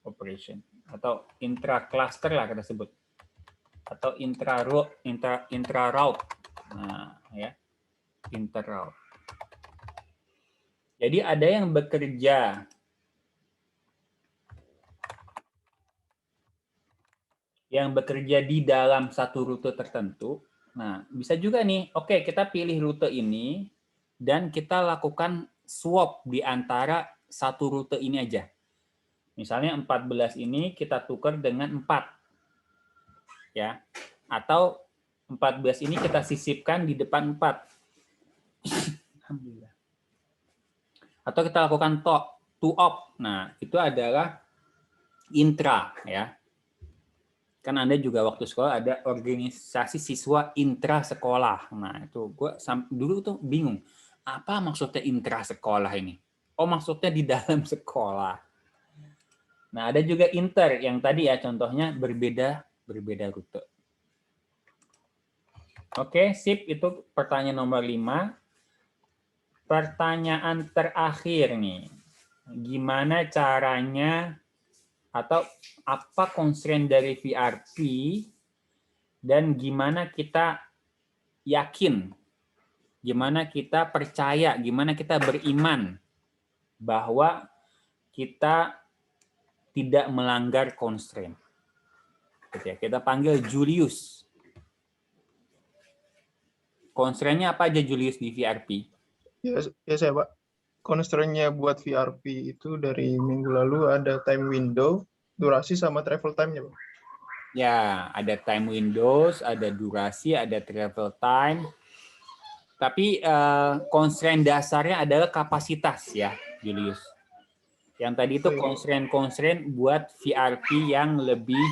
operation atau intra cluster lah kita sebut, atau intra route. Nah, ya, inter route. Jadi ada yang bekerja di dalam satu rute tertentu. Nah, bisa juga nih, oke, kita pilih rute ini dan kita lakukan swap di antara satu rute ini aja. Misalnya 14 ini kita tukar dengan 4. Ya. Atau 14 ini kita sisipkan di depan 4. Alhamdulillah. Atau kita lakukan to op. Nah, itu adalah intra ya. Kan Anda juga waktu sekolah ada organisasi siswa intra sekolah. Nah, itu gue dulu tuh bingung. Apa maksudnya intra sekolah ini? Oh, maksudnya di dalam sekolah. Nah, ada juga inter yang tadi ya contohnya berbeda rute. Oke, sip, itu pertanyaan nomor 5. Pertanyaan terakhir nih. Gimana caranya atau apa constraint dari VRP dan gimana kita yakin, gimana kita percaya, gimana kita beriman bahwa kita tidak melanggar constraint. Kita panggil Julius. Constraint-nya apa aja Julius di VRP? Ya saya Pak. Constraint-nya buat VRP itu dari minggu lalu ada time window, durasi sama travel time-nya, Pak. Ya, ada time windows, ada durasi, ada travel time. Tapi constraint dasarnya adalah kapasitas ya, Julius. Yang tadi itu constraint buat VRP yang lebih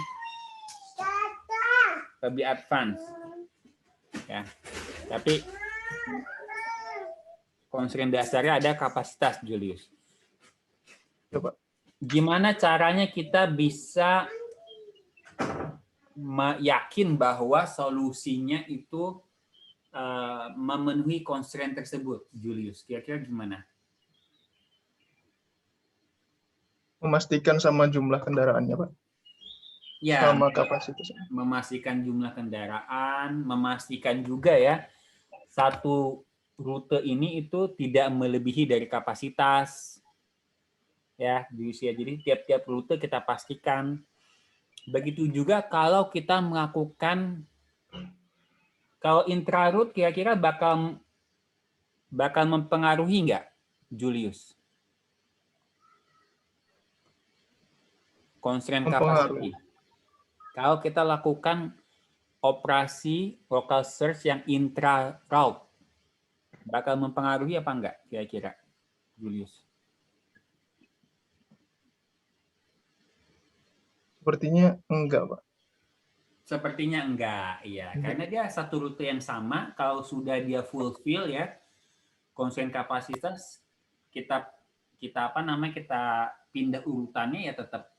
advance. Ya. Tapi constraint dasarnya ada kapasitas, Julius. Coba. Gimana caranya kita bisa yakin bahwa solusinya itu memenuhi constraint tersebut, Julius? Kira-kira gimana? Memastikan sama jumlah kendaraannya, Pak. Ya, sama kapasitas. Memastikan jumlah kendaraan, memastikan juga ya satu rute ini itu tidak melebihi dari kapasitas. Ya, jadi tiap-tiap rute kita pastikan Begitu juga kalau kita melakukan, kalau intraroute kira-kira bakal mempengaruhi nggak, Julius? Constraint capacity. Kalau kita lakukan operasi local search yang intra-route, bakal mempengaruhi apa enggak kira-kira, Julius? Sepertinya enggak, Pak. Sepertinya enggak, iya. Karena dia satu rute yang sama, kalau sudah dia fulfill ya, constraint kapasitas, kita pindah urutannya ya tetap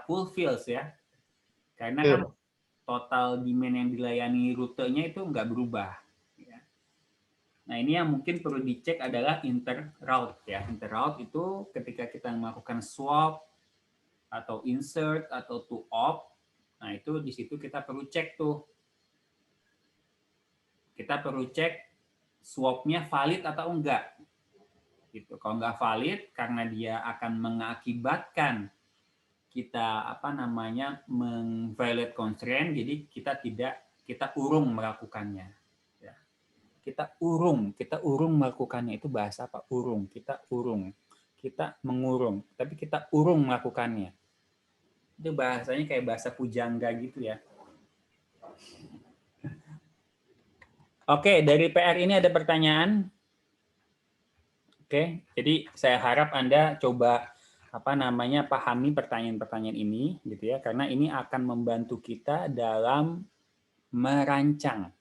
fulfill ya. Karena kan total demand yang dilayani rutenya itu enggak berubah. Ya. Nah, ini yang mungkin perlu dicek adalah inter-route ya. Inter-route itu ketika kita melakukan swap atau insert atau to op, nah itu di situ kita perlu cek tuh. Kita perlu cek swapnya valid atau enggak. Gitu. Kalau enggak valid karena dia akan mengakibatkan kita meng-violate constraint, jadi kita urung melakukannya. Ya. Kita urung melakukannya, itu bahasa apa? Urung, kita mengurung, tapi kita urung melakukannya. Itu bahasanya kayak bahasa pujangga gitu ya. Oke, dari PR ini ada pertanyaan. Oke, jadi saya harap Anda coba pahami pertanyaan-pertanyaan ini gitu ya, karena ini akan membantu kita dalam merancang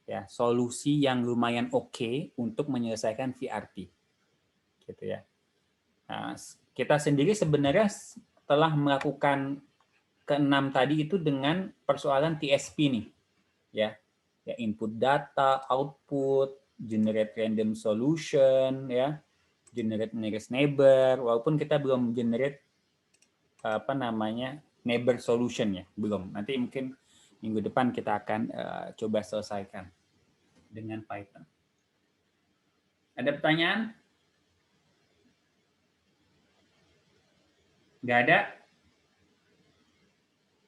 ya solusi yang lumayan oke untuk menyelesaikan VRT. Gitu ya. Nah, kita sendiri sebenarnya telah melakukan ke-6 tadi itu dengan persoalan TSP nih. Ya input data, output, generate random solution, ya, generate nearest neighbor, walaupun kita belum generate neighbor solution ya, belum. Nanti mungkin minggu depan kita akan coba selesaikan dengan Python. Ada pertanyaan? Nggak ada?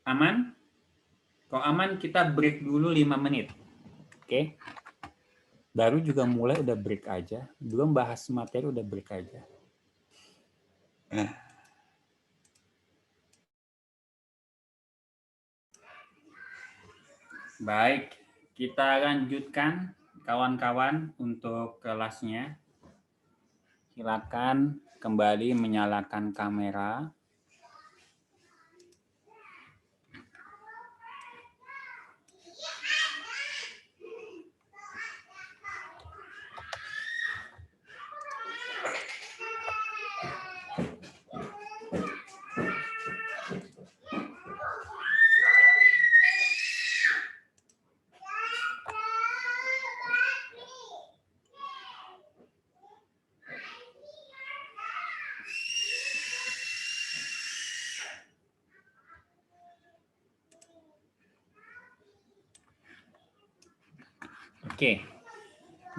Aman? Kalau aman kita break dulu 5 menit. Oke? Baru juga mulai udah break aja. Belum bahas materi udah break aja. Baik, kita lanjutkan kawan-kawan untuk kelasnya. Silakan kembali menyalakan kamera. Oke,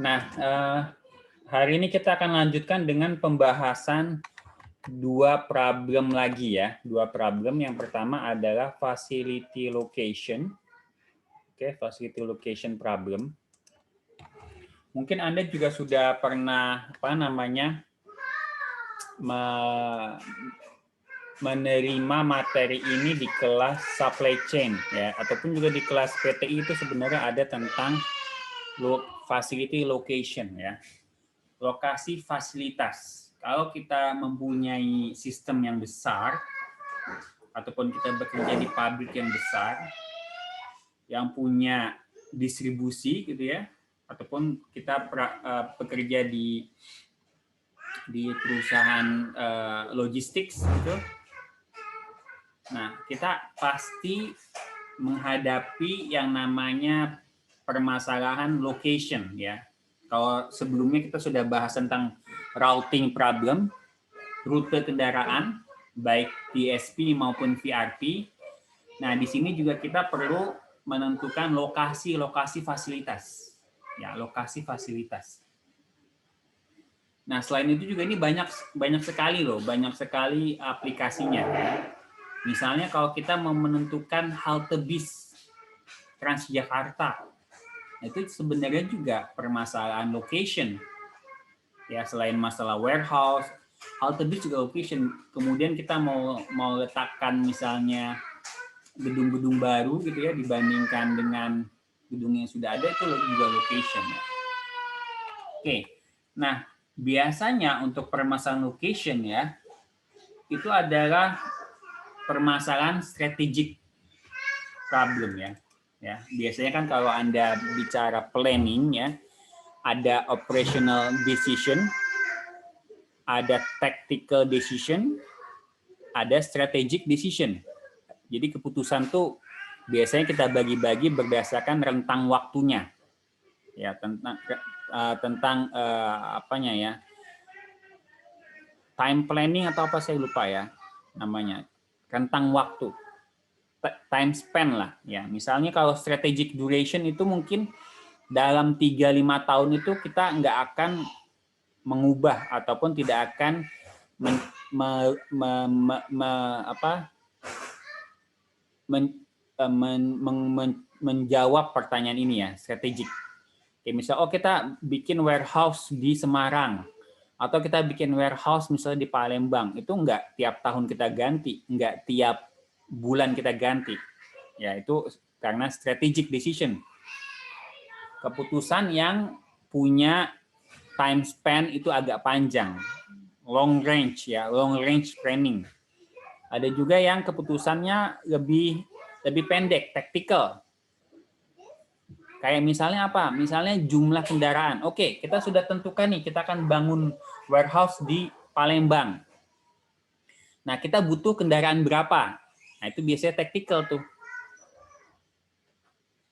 nah hari ini kita akan lanjutkan dengan pembahasan 2 problem lagi ya. 2 problem, yang pertama adalah facility location. Oke, facility location problem. Mungkin Anda juga sudah pernah menerima materi ini di kelas supply chain ya, ataupun juga di kelas PTI itu sebenarnya ada tentang facility location ya, lokasi fasilitas. Kalau kita mempunyai sistem yang besar ataupun kita bekerja di pabrik yang besar yang punya distribusi gitu ya, ataupun kita bekerja di perusahaan logistik gitu. Nah, kita pasti menghadapi yang namanya permasalahan location ya. Kalau sebelumnya kita sudah bahas tentang routing problem, rute kendaraan, baik TSP maupun VRP. Nah, di sini juga kita perlu menentukan lokasi fasilitas. Ya, lokasi fasilitas. Nah, selain itu juga ini banyak sekali loh, banyak sekali aplikasinya. Misalnya kalau kita mau menentukan halte bis Transjakarta, itu sebenarnya juga permasalahan location. Ya, selain masalah warehouse, halte bis juga location. Kemudian kita mau letakkan misalnya gedung-gedung baru gitu ya dibandingkan dengan gedung yang sudah ada, itu juga location ya. Oke. Nah, biasanya untuk permasalahan location ya itu adalah permasalahan strategic problem ya. Ya, biasanya kan kalau Anda bicara planning ya, ada operational decision, ada tactical decision, ada strategic decision. Jadi keputusan tuh biasanya kita bagi-bagi berdasarkan rentang waktunya. Ya, tentang apanya ya? Time planning atau apa saya lupa ya namanya. Rentang waktu. Time span lah ya. Misalnya kalau strategic duration itu mungkin dalam 3-5 tahun itu kita nggak akan mengubah ataupun tidak akan menjawab pertanyaan ini ya, strategic. Kayak misal, kita bikin warehouse di Semarang, atau kita bikin warehouse misalnya di Palembang, itu nggak tiap tahun kita ganti, nggak tiap bulan kita ganti. Ya, itu karena strategic decision. Keputusan yang punya time span itu agak panjang. Long range ya, long range planning. Ada juga yang keputusannya lebih pendek, tactical. Kayak misalnya apa? Misalnya jumlah kendaraan. Oke, kita sudah tentukan nih, kita akan bangun warehouse di Palembang. Nah, kita butuh kendaraan berapa? Nah, itu biasanya tactical tuh.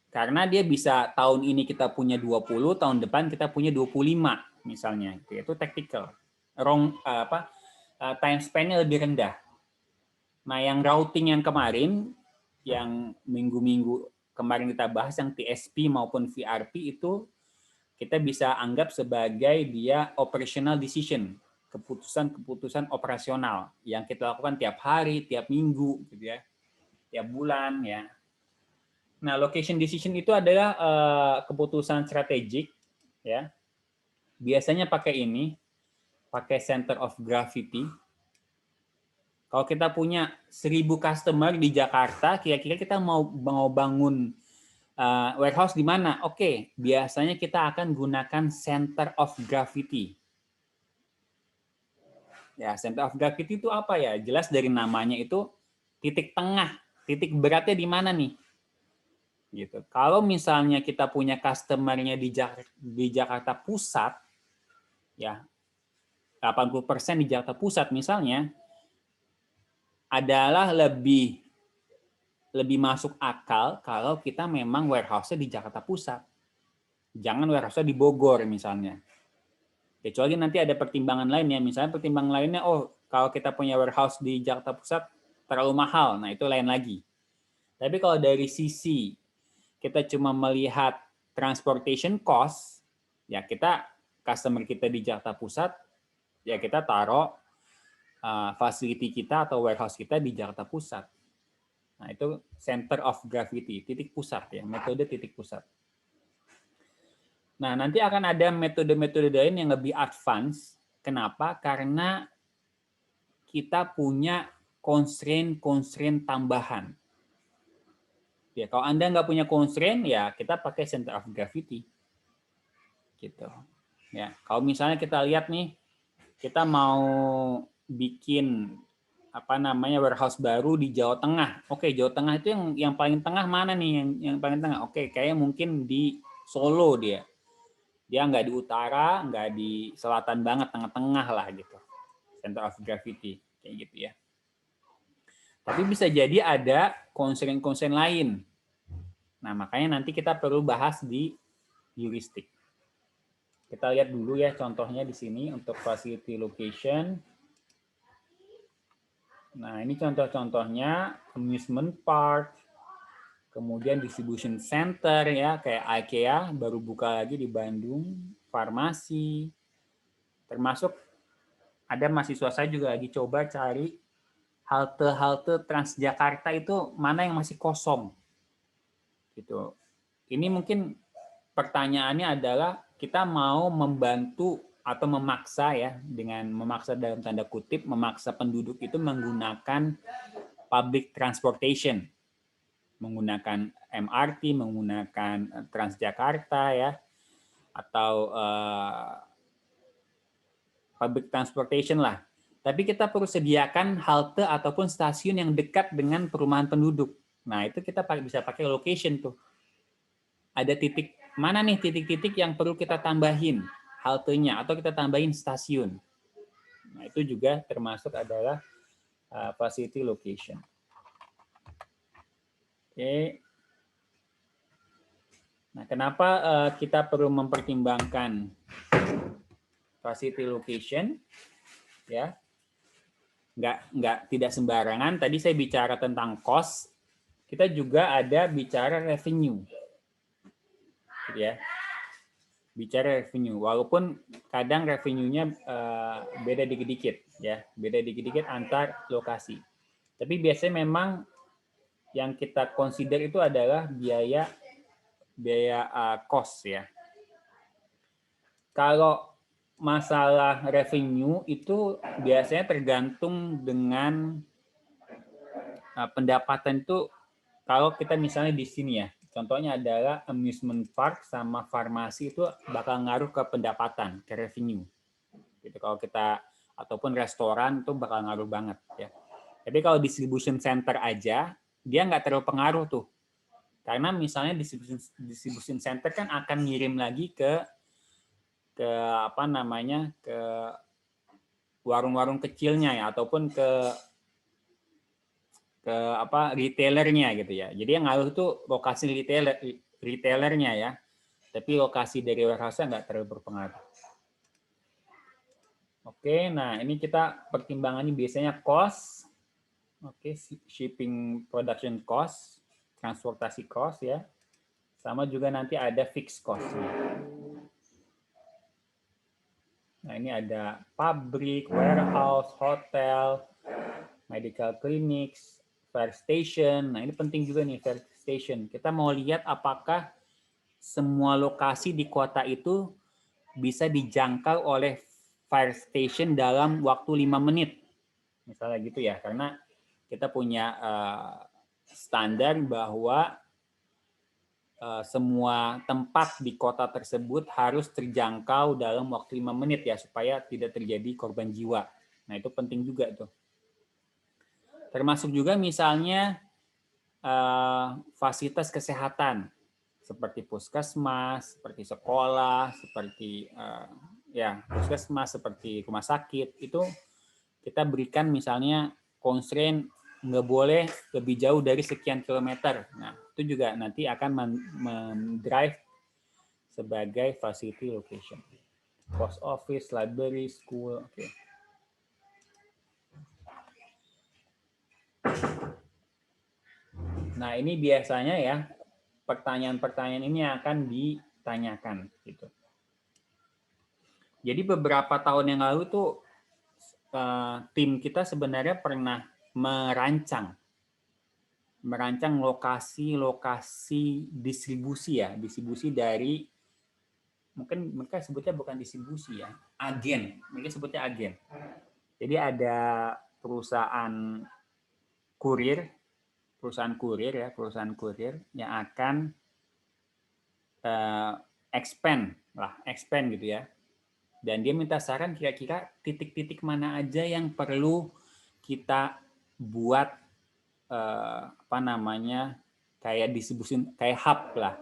Karena dia bisa tahun ini kita punya 20, tahun depan kita punya 25 misalnya. Itu tactical. Time span-nya lebih rendah. Nah, yang routing yang kemarin, yang minggu-minggu kemarin kita bahas, yang TSP maupun VRP itu kita bisa anggap sebagai dia operational decision, keputusan operasional yang kita lakukan tiap hari, tiap minggu, gitu ya, tiap bulan ya. Nah, location decision itu adalah keputusan strategik, ya. Biasanya pakai center of gravity. Kalau kita punya 1.000 customer di Jakarta, kira-kira kita mau bangun warehouse di mana? Oke, biasanya kita akan gunakan center of gravity. Ya, center of gravity itu apa ya? Jelas dari namanya itu titik tengah, titik beratnya di mana nih? Gitu. Kalau misalnya kita punya customer-nya di Jakarta Pusat, ya 80% di Jakarta Pusat misalnya, adalah lebih masuk akal kalau kita memang warehouse-nya di Jakarta Pusat. Jangan warehouse-nya di Bogor misalnya. Kecuali nanti ada pertimbangan lainnya, misalnya pertimbangan lainnya, kalau kita punya warehouse di Jakarta Pusat terlalu mahal, nah itu lain lagi. Tapi kalau dari sisi kita cuma melihat transportation cost, ya kita customer kita di Jakarta Pusat, ya kita taruh facility kita atau warehouse kita di Jakarta Pusat. Nah, itu center of gravity, titik pusat ya, metode titik pusat. Nah, nanti akan ada metode-metode lain yang lebih advance. Kenapa? Karena kita punya constraint tambahan. Ya, kalau Anda nggak punya constraint, ya kita pakai center of gravity. Gitu. Ya, kalau misalnya kita lihat nih, kita mau bikin warehouse baru di Jawa Tengah. Oke, Jawa Tengah itu yang paling tengah mana nih? Yang paling tengah. Oke, kayaknya mungkin di Solo dia. Dia nggak di utara, nggak di selatan banget, tengah-tengah lah gitu. Center of gravity kayak gitu ya. Tapi bisa jadi ada constraint lain. Nah, makanya nanti kita perlu bahas di heuristik. Kita lihat dulu ya contohnya di sini untuk facility location. Nah, ini contoh-contohnya amusement park, kemudian distribution center ya, kayak IKEA baru buka lagi di Bandung, farmasi, termasuk ada mahasiswa saya juga lagi coba cari halte-halte Transjakarta itu mana yang masih kosong. Gitu. Ini mungkin pertanyaannya adalah kita mau membantu atau memaksa ya, dengan memaksa dalam tanda kutip, memaksa penduduk itu menggunakan public transportation, menggunakan MRT, menggunakan Transjakarta ya, atau public transportation lah. Tapi kita perlu sediakan halte ataupun stasiun yang dekat dengan perumahan penduduk. Nah, itu kita bisa pakai location tuh. Ada titik mana nih titik-titik yang perlu kita tambahin haltenya atau kita tambahin stasiun. Nah, itu juga termasuk adalah facility location. Oke. Nah, kenapa kita perlu mempertimbangkan facility location? Ya, tidak sembarangan. Tadi saya bicara tentang cost, kita juga ada bicara revenue, gitu ya. Bicara revenue, walaupun kadang revenue-nya beda dikit-dikit, ya, beda dikit-dikit antar lokasi. Tapi biasanya memang yang kita consider itu adalah biaya cost ya. Kalau masalah revenue itu biasanya tergantung dengan pendapatan itu. Kalau kita misalnya di sini ya, contohnya adalah amusement park sama farmasi itu bakal ngaruh ke pendapatan, ke revenue. Gitu. Kalau kita ataupun restoran itu bakal ngaruh banget ya. Tapi kalau distribution center aja dia nggak terlalu pengaruh tuh. Karena misalnya distribution center kan akan ngirim lagi ke ke warung-warung kecilnya ya, ataupun ke retailernya gitu ya. Jadi yang ngaruh tuh lokasi retailernya ya, tapi lokasi dari warehouse-nya nggak terlalu berpengaruh. Oke, nah ini kita pertimbangannya biasanya cost, oke, shipping production cost, transportasi cost ya, sama juga nanti ada fixed cost-nya. Nah, ini ada pabrik, warehouse, hotel, medical clinics, fire station. Nah, ini penting juga nih, fire station. Kita mau lihat apakah semua lokasi di kota itu bisa dijangkau oleh fire station dalam waktu 5 menit. Misalnya gitu ya, karena kita punya standar bahwa semua tempat di kota tersebut harus terjangkau dalam waktu 5 menit ya, supaya tidak terjadi korban jiwa. Nah, itu penting juga tuh. Termasuk juga misalnya fasilitas kesehatan seperti puskesmas, seperti sekolah, seperti puskesmas, seperti rumah sakit, itu kita berikan misalnya constraint nggak boleh lebih jauh dari sekian kilometer. Nah, itu juga nanti akan mendrive sebagai facility location. Post office, library, school, oke. Nah, ini biasanya ya pertanyaan-pertanyaan ini akan ditanyakan gitu. Jadi beberapa tahun yang lalu tuh tim kita sebenarnya pernah merancang lokasi distribusi ya, distribusi dari, mungkin mereka sebutnya bukan distribusi ya, agen, mereka sebutnya agen. Jadi ada perusahaan kurir yang akan expand gitu ya. Dan dia minta saran kira-kira titik-titik mana aja yang perlu kita buat kayak distribusi, kayak hub lah,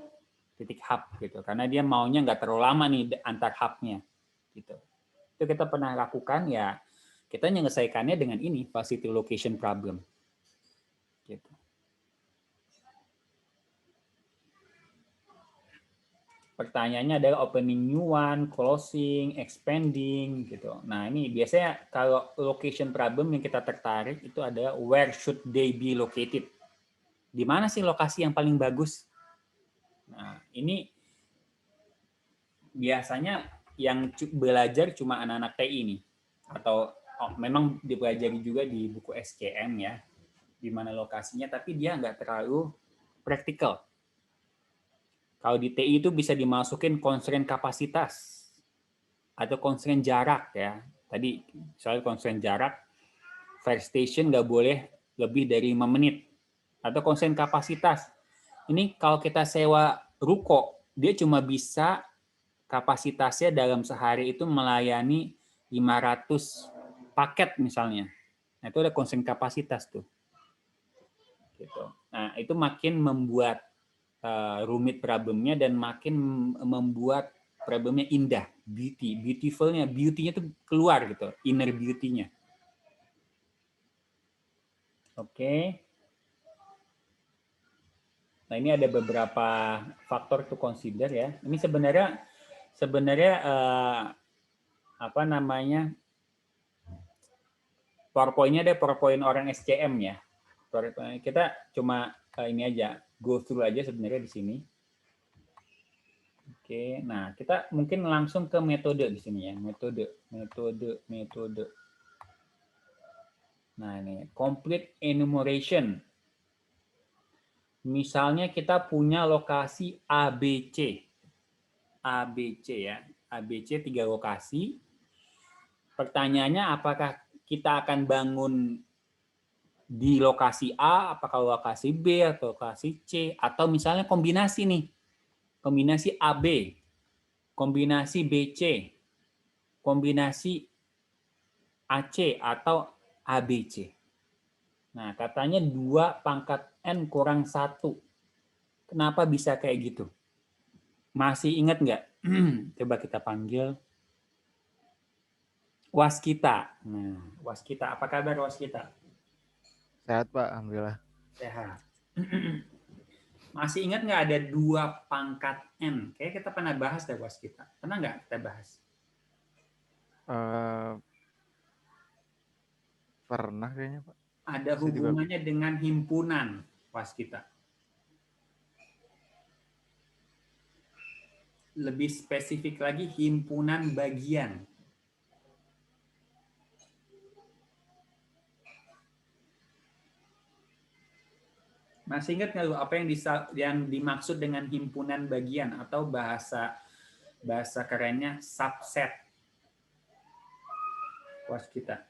titik hub gitu. Karena dia maunya nggak terlalu lama nih antar hubnya gitu. Itu kita pernah lakukan ya. Kita menyelesaikannya dengan ini, facility location problem gitu. Pertanyaannya adalah opening new one, closing, expanding gitu. Nah, ini biasanya kalau location problem yang kita tertarik itu adalah where should they be located? Di mana sih lokasi yang paling bagus? Nah, ini biasanya yang belajar cuma anak-anak TI nih, atau memang dipelajari juga di buku SCM ya, di mana lokasinya, tapi dia nggak terlalu praktikal. Kalau di TI itu bisa dimasukin constraint kapasitas atau constraint jarak ya. Tadi soal constraint jarak, fire station nggak boleh lebih dari 5 menit. Atau constraint kapasitas. Ini kalau kita sewa ruko, dia cuma bisa kapasitasnya dalam sehari itu melayani 500 paket misalnya. Nah, itu ada constraint kapasitas tuh. Gitu. Nah, itu makin membuat rumit problemnya dan makin membuat problemnya indah, beautifulnya tuh keluar gitu, inner beauty-nya. Oke. Nah, ini ada beberapa faktor to consider ya. Ini sebenarnya apa namanya? PowerPoint-nya ada PowerPoint orang SCM ya. Kita cuma ini aja, go through aja sebenarnya di sini. Oke, nah kita mungkin langsung ke metode di sini ya, metode. Nah ini complete enumeration. Misalnya kita punya lokasi ABC ya, ABC 3 lokasi. Pertanyaannya apakah kita akan bangun di lokasi A, apakah lokasi B atau lokasi C, atau misalnya kombinasi nih, kombinasi AB, kombinasi BC, kombinasi AC atau ABC. Nah, katanya 2 pangkat N kurang 1. Kenapa bisa kayak gitu? Masih ingat nggak? Coba kita panggil Waskita. Nah, Waskita, apa kabar Waskita? Sehat Pak, alhamdulillah. Sehat. Masih ingat nggak ada 2 pangkat N? Kayaknya kita pernah bahas deh Waskita. Pernah nggak kita bahas? Pernah kayaknya Pak. Ada hubungannya dengan himpunan Waskita. Lebih spesifik lagi himpunan bagian. Masih ingat nggak lu apa yang dimaksud dengan himpunan bagian atau bahasa kerennya subset Waskita?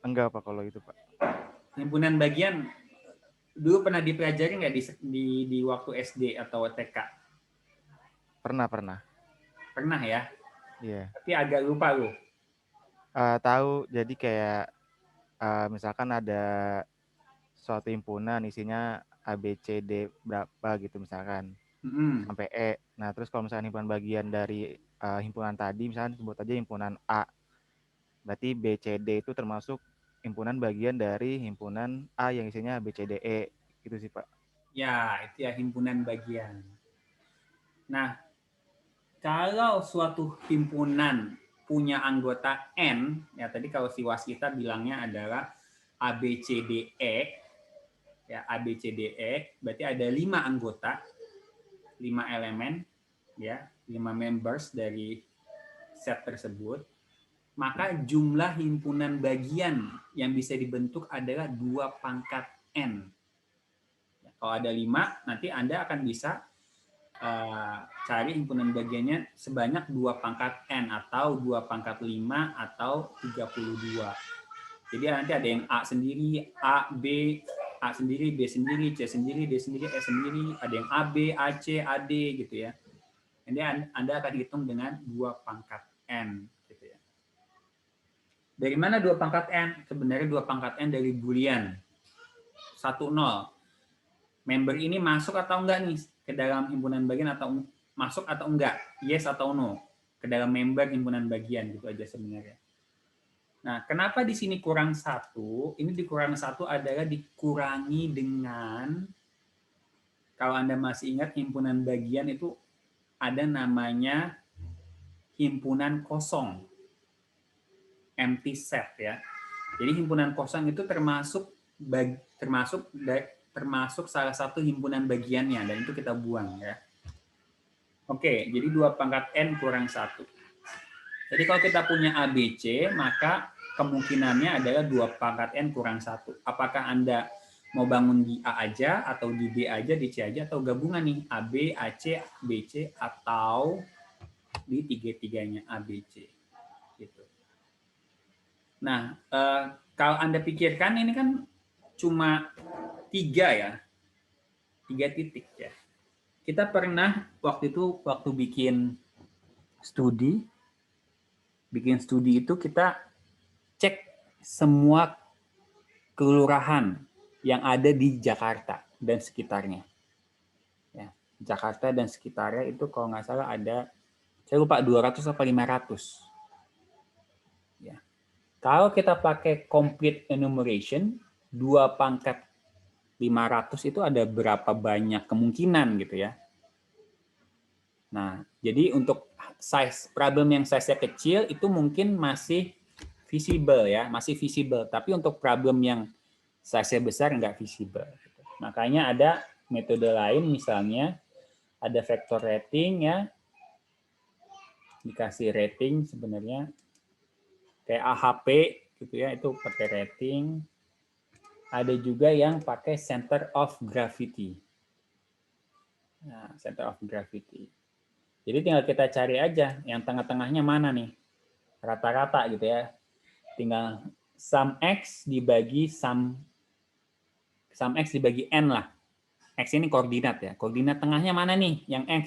Enggak Pak kalau itu Pak. Himpunan bagian dulu pernah dipelajari nggak di waktu SD atau TK? Pernah. Pernah ya? Iya. Tapi agak lupa lu. Tahu, jadi kayak misalkan ada suatu himpunan isinya A, B, C, D berapa gitu misalkan. Sampai E. Nah, terus kalau misalkan himpunan bagian dari himpunan tadi, misalkan sebut aja himpunan A. Berarti B, C, D itu termasuk himpunan bagian dari himpunan A yang isinya B, C, D, E. Gitu sih, Pak. Ya, itu ya himpunan bagian. Nah, kalau suatu himpunan punya anggota N, ya tadi kalau si Waskita bilangnya adalah A, B, C, D, E. Ya, A, B, C, D, E. Berarti ada 5 anggota, 5 elemen, ya, 5 members dari set tersebut. Maka jumlah himpunan bagian yang bisa dibentuk adalah 2 pangkat N. Kalau ada 5, nanti Anda akan bisa cari himpunan bagiannya sebanyak 2 pangkat N atau 2 pangkat 5 atau 32. Jadi nanti ada yang A sendiri, A, B, A sendiri, B sendiri, C sendiri, D sendiri, E sendiri. Ada yang AB, AC, AD gitu ya. Jadi Anda akan hitung dengan 2 pangkat N. Dari mana 2 pangkat N? Sebenarnya 2 pangkat N dari Boolean. 1, 0. Member ini masuk atau enggak nih ke dalam himpunan bagian, atau masuk atau enggak? Yes atau no? Ke dalam member himpunan bagian, gitu aja sebenarnya. Nah, kenapa di sini kurang 1? Ini dikurang 1 adalah dikurangi dengan, kalau Anda masih ingat himpunan bagian itu ada namanya himpunan kosong. Empty set ya. Jadi himpunan kosong itu termasuk salah satu himpunan bagiannya, dan itu kita buang ya. Oke, jadi 2 pangkat N kurang 1. Jadi kalau kita punya ABC, maka kemungkinannya adalah 2 pangkat N kurang 1. Apakah Anda mau bangun di A aja, atau di B aja, di C aja, atau gabungan nih, AB, AC, BC, atau di tiga-tiganya ABC. Gitu. Nah, kalau Anda pikirkan ini kan cuma 3 ya, 3 titik ya. Kita pernah waktu bikin studi itu kita cek semua kelurahan yang ada di Jakarta dan sekitarnya. Ya, Jakarta dan sekitarnya itu kalau nggak salah ada, saya lupa 200 atau 500. Ya. Kalau kita pakai complete enumeration, 2 pangkat 500 itu ada berapa banyak kemungkinan gitu ya. Nah, jadi untuk problem yang size-nya kecil itu mungkin masih visible ya, masih visible. Tapi untuk problem yang size-nya besar nggak visible. Makanya ada metode lain, misalnya ada vector rating ya, dikasih rating sebenarnya kayak AHP gitu ya, itu pakai rating. Ada juga yang pakai center of gravity. Nah, center of gravity. Jadi tinggal kita cari aja yang tengah-tengahnya mana nih, rata-rata gitu ya. Tinggal sum x dibagi sum x dibagi n lah. X ini koordinat ya. Koordinat tengahnya mana nih? Yang x.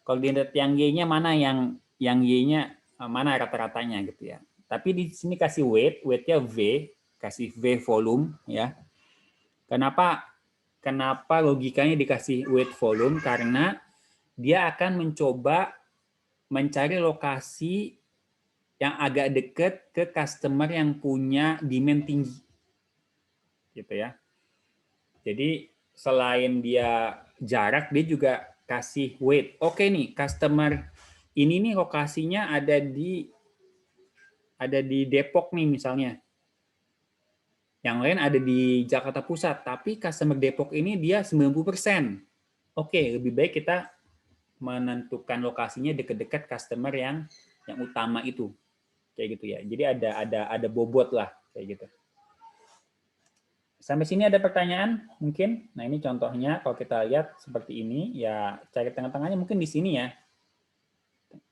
Koordinat yang y-nya mana? Yang y-nya mana rata-ratanya gitu ya. Tapi di sini kasih weight-nya V, kasih V volume ya. Kenapa logikanya dikasih weight volume? Karena dia akan mencoba mencari lokasi yang agak dekat ke customer yang punya demand tinggi. Gitu ya. Jadi selain dia jarak, dia juga kasih weight. Oke nih, customer ini nih lokasinya ada di Depok nih misalnya. Yang lain ada di Jakarta Pusat, tapi customer Depok ini dia 90%. Oke, lebih baik kita menentukan lokasinya dekat-dekat customer yang utama itu. Kayak gitu ya. Jadi ada bobot lah kayak gitu. Sampai sini ada pertanyaan mungkin? Nah, ini contohnya kalau kita lihat seperti ini, ya cari tengah-tengahnya mungkin di sini ya.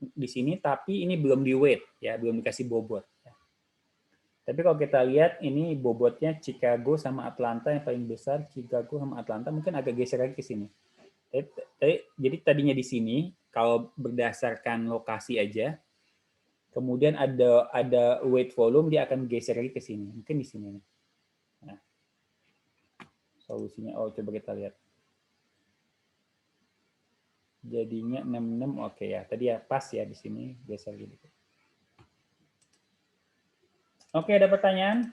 Di sini, tapi ini belum di weight ya, belum dikasih bobot. Tapi kalau kita lihat ini bobotnya Chicago sama Atlanta yang paling besar, Chicago sama Atlanta, mungkin agak geser lagi ke sini. Jadi tadinya di sini kalau berdasarkan lokasi aja, kemudian ada weight volume, dia akan geser lagi ke sini. Mungkin di sini. Nah, solusinya, coba kita lihat. Jadinya 66, oke ya. Tadi ya pas ya di sini geser gitu. Oke, ada pertanyaan?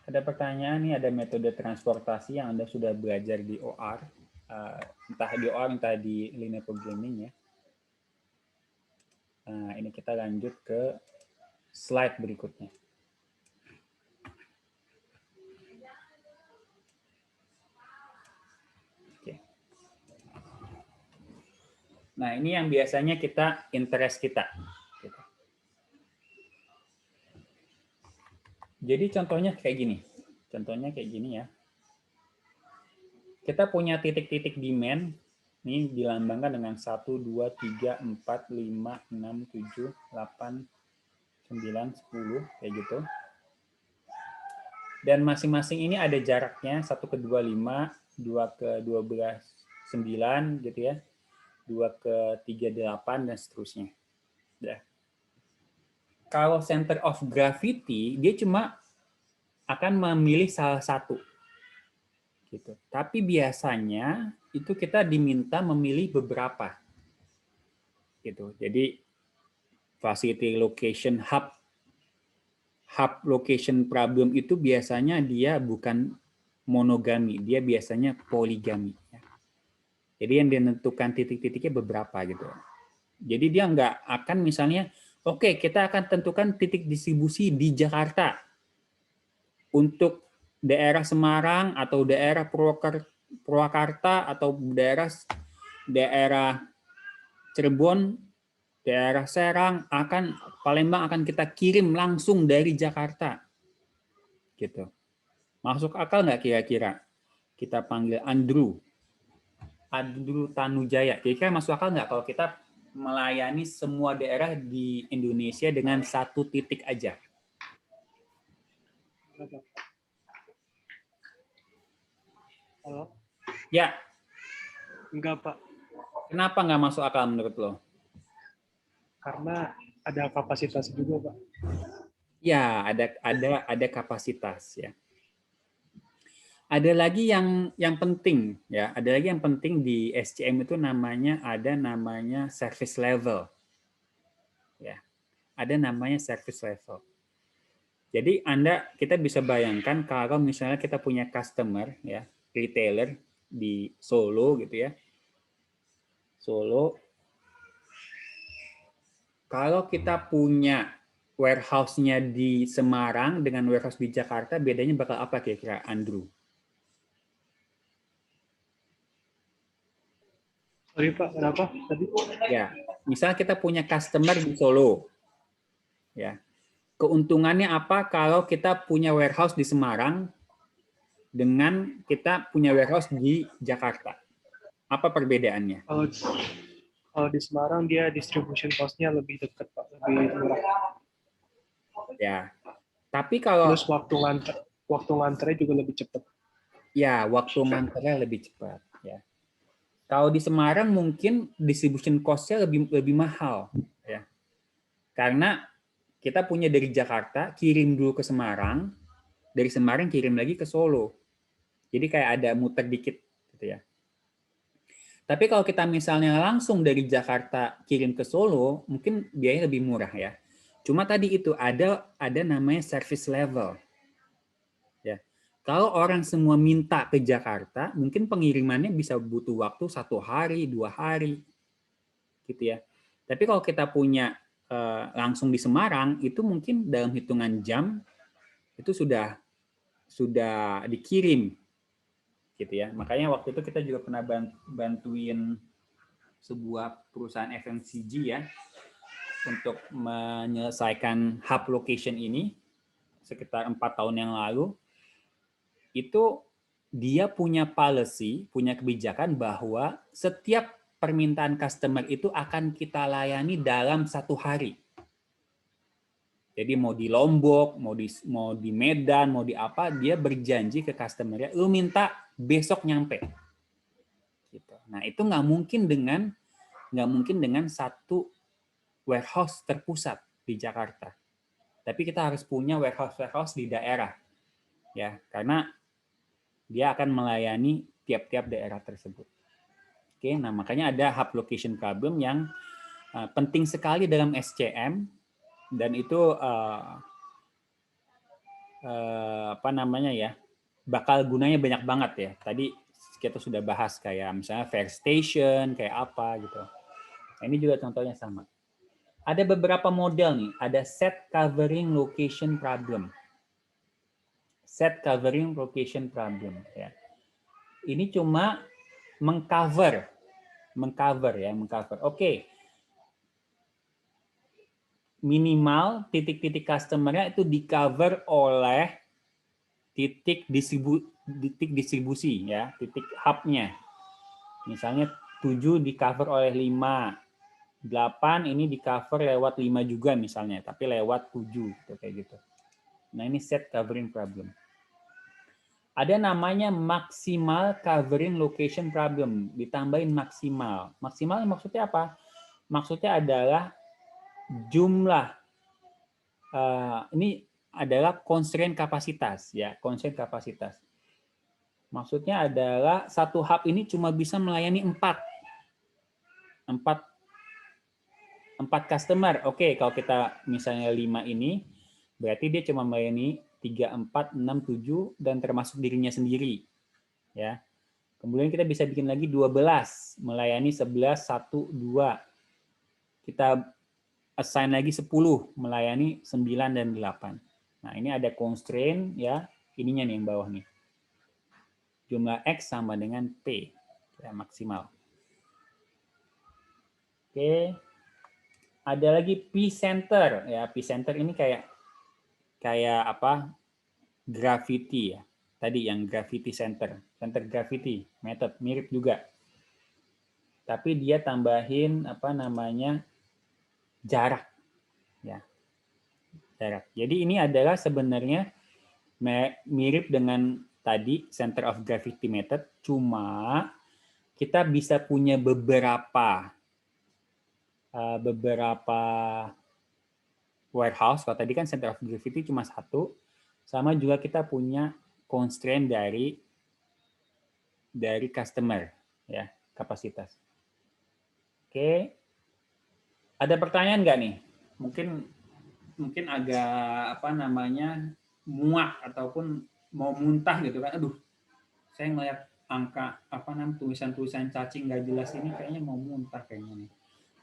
Ada pertanyaan nih, ada metode transportasi yang Anda sudah belajar di OR, entah di OR, entah di linear programming ya. Nah, ini kita lanjut ke slide berikutnya. Oke. Nah, ini yang biasanya interest kita. Jadi contohnya kayak gini. Contohnya kayak gini ya. Kita punya titik-titik demand. Ini dilambangkan dengan 1, 2, 3, 4, 5, 6, 7, 8, 9, 10. Kayak gitu. Dan masing-masing ini ada jaraknya. 1 ke 25, 2 ke 12, 9 gitu ya. 2 ke 3, 8, dan seterusnya. Udah. Kalau center of gravity, dia cuma akan memilih salah satu. Gitu. Tapi biasanya itu kita diminta memilih beberapa. Gitu. Jadi facility location hub location problem itu biasanya dia bukan monogami, dia biasanya poligami. Jadi yang menentukan titik-titiknya beberapa gitu. Jadi dia nggak akan misalnya, oke, kita akan tentukan titik distribusi di Jakarta. Untuk daerah Semarang atau daerah Purwakarta atau daerah Cirebon, daerah Serang, Palembang akan kita kirim langsung dari Jakarta. Gitu. Masuk akal nggak kira-kira? Kita panggil Andrew Tanujaya. Kira-kira masuk akal nggak kalau kita melayani semua daerah di Indonesia dengan satu titik aja? Halo? Ya. Enggak, Pak. Kenapa nggak masuk akal menurut lo? Karena ada kapasitas juga, Pak. Ya, ada kapasitas ya. Ada lagi yang penting ya. Ada lagi yang penting di SCM itu namanya service level. Ya. Ada namanya service level. Jadi kita bisa bayangkan kalau misalnya kita punya customer ya, retailer di Solo gitu ya. Solo. Kalau kita punya warehouse-nya di Semarang dengan warehouse di Jakarta, bedanya bakal apa kira-kira, Andrew? Sorry Pak, kenapa tadi? Ya, misalnya kita punya customer di Solo. Ya. Keuntungannya apa kalau kita punya warehouse di Semarang dengan kita punya warehouse di Jakarta? Apa perbedaannya? Kalau di Semarang dia distribution cost-nya lebih dekat, Pak, lebih murah. Ya. Tapi kalau terus waktu nganternya juga lebih cepat. Ya, waktu nganternya lebih cepat, ya. Kalau di Semarang mungkin distribution cost-nya lebih mahal, ya. Karena kita punya dari Jakarta, kirim dulu ke Semarang, dari Semarang kirim lagi ke Solo. Jadi kayak ada muter dikit gitu ya. Tapi kalau kita misalnya langsung dari Jakarta kirim ke Solo, mungkin biayanya lebih murah ya. Cuma tadi itu ada namanya service level. Ya. Kalau orang semua minta ke Jakarta, mungkin pengirimannya bisa butuh waktu 1 hari, 2 hari. Gitu ya. Tapi kalau kita punya langsung di Semarang, itu mungkin dalam hitungan jam itu sudah dikirim. Gitu ya. Makanya waktu itu kita juga pernah bantuin sebuah perusahaan FMCG ya untuk menyelesaikan hub location ini sekitar 4 tahun yang lalu. Itu dia punya policy, punya kebijakan bahwa setiap permintaan customer itu akan kita layani dalam 1 hari. Jadi mau di Lombok, mau di Medan, mau di apa, dia berjanji ke customer-nya, lu minta besok nyampe. Gitu. Nah itu nggak mungkin dengan satu warehouse terpusat di Jakarta. Tapi kita harus punya warehouse di daerah, ya, karena dia akan melayani tiap-tiap daerah tersebut. Oke, nah makanya ada hub location problem yang penting sekali dalam SCM. Dan itu bakal gunanya banyak banget ya. Tadi kita sudah bahas kayak misalnya fare station, kayak apa gitu. Nah, ini juga contohnya sama. Ada beberapa model nih. Ada set covering location problem. Set covering location problem. Ya. Ini cuma mengcover. Oke. Minimal titik-titik customer-nya itu di-cover oleh titik distribusi ya, titik hub-nya. Misalnya 7 di-cover oleh 5, 8 ini di-cover lewat 5 juga misalnya, tapi lewat 7 gitu, kayak gitu. Nah, ini set covering problem. Ada namanya maksimal covering location problem, ditambahin maksimal. Maksimal maksudnya apa? Maksudnya adalah jumlah ini adalah constraint kapasitas ya, constraint kapasitas. Maksudnya adalah satu hub ini cuma bisa melayani 4 customer. Oke, kalau kita misalnya 5 ini berarti dia cuma melayani 3, 4, 6, 7 dan termasuk dirinya sendiri. Ya. Kemudian kita bisa bikin lagi 12, melayani 11, 1, 2. Kita assign lagi 10, melayani 9 dan 8. Nah, ini ada constraint ya, ininya nih yang bawah nih. Jumlah X sama dengan P. Ya, maksimal. Oke. Ada lagi P-center. Ya, P-center ini kayak apa? Gravity ya. Tadi yang gravity center. Center gravity method mirip juga. Tapi dia tambahin apa namanya? Jarak. Ya. Jarak. Jadi ini adalah sebenarnya mirip dengan tadi center of gravity method, cuma kita bisa punya beberapa warehouse. Kalau tadi kan center of gravity cuma satu, sama juga kita punya constraint dari customer ya, kapasitas. Oke, ada pertanyaan nggak nih? Mungkin agak apa namanya muak ataupun mau muntah gitu kan? Aduh, saya ngeliat angka apa namanya tulisan-tulisan cacing nggak jelas ini kayaknya mau muntah kayaknya nih.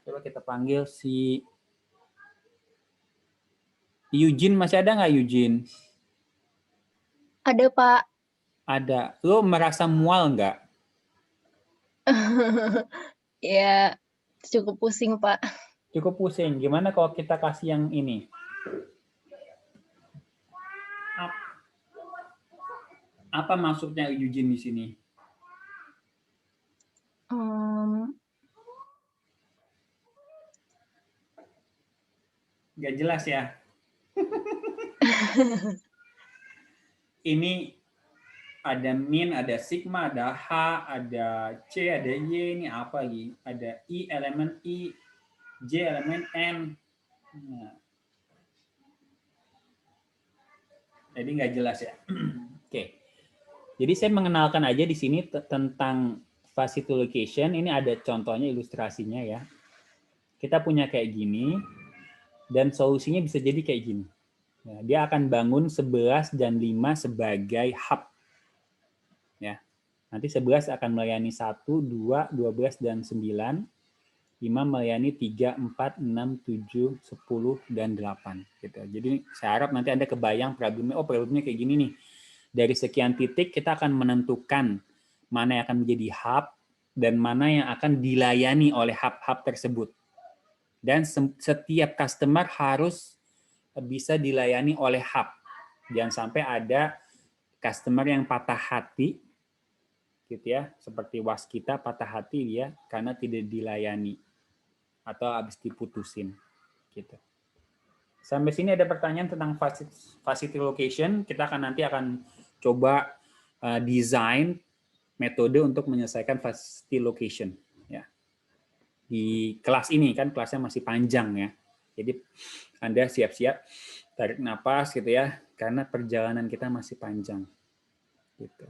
Coba kita panggil si Eugene, masih ada nggak Eugene? Ada, Pak. Ada. Lo merasa mual nggak? Ya, cukup pusing, Pak. Cukup pusing. Gimana kalau kita kasih yang ini? Apa maksudnya Eugene di sini? Nggak jelas ya? Ini ada min, ada sigma, ada H, ada C, ada Y. Ini apa lagi? Ada I, elemen I, J, elemen N. Nah. Jadi nggak jelas ya? Oke. Jadi saya mengenalkan aja di sini tentang facility location. Ini ada contohnya, ilustrasinya ya. Kita punya kayak gini, dan solusinya bisa jadi kayak gini. Nah, dia akan bangun 11 dan 5 sebagai hub. Ya. Nanti 11 akan melayani 1, 2, 12, dan 9. 5 melayani 3, 4, 6, 7, 10, dan 8. Gitu. Jadi saya harap nanti Anda kebayang problemnya, oh problemnya kayak gini nih. Dari sekian titik kita akan menentukan mana yang akan menjadi hub dan mana yang akan dilayani oleh hub-hub tersebut. Dan setiap customer harus bisa dilayani oleh hub. Jangan sampai ada customer yang patah hati, gitu ya, seperti waskita patah hati dia karena tidak dilayani atau habis diputusin, gitu. Sampai sini ada pertanyaan tentang facility location. Kita nanti akan coba desain metode untuk menyelesaikan facility location. Ya. Di kelas ini kan kelasnya masih panjang ya. Jadi Anda siap-siap tarik napas gitu ya, karena perjalanan kita masih panjang. Gitu.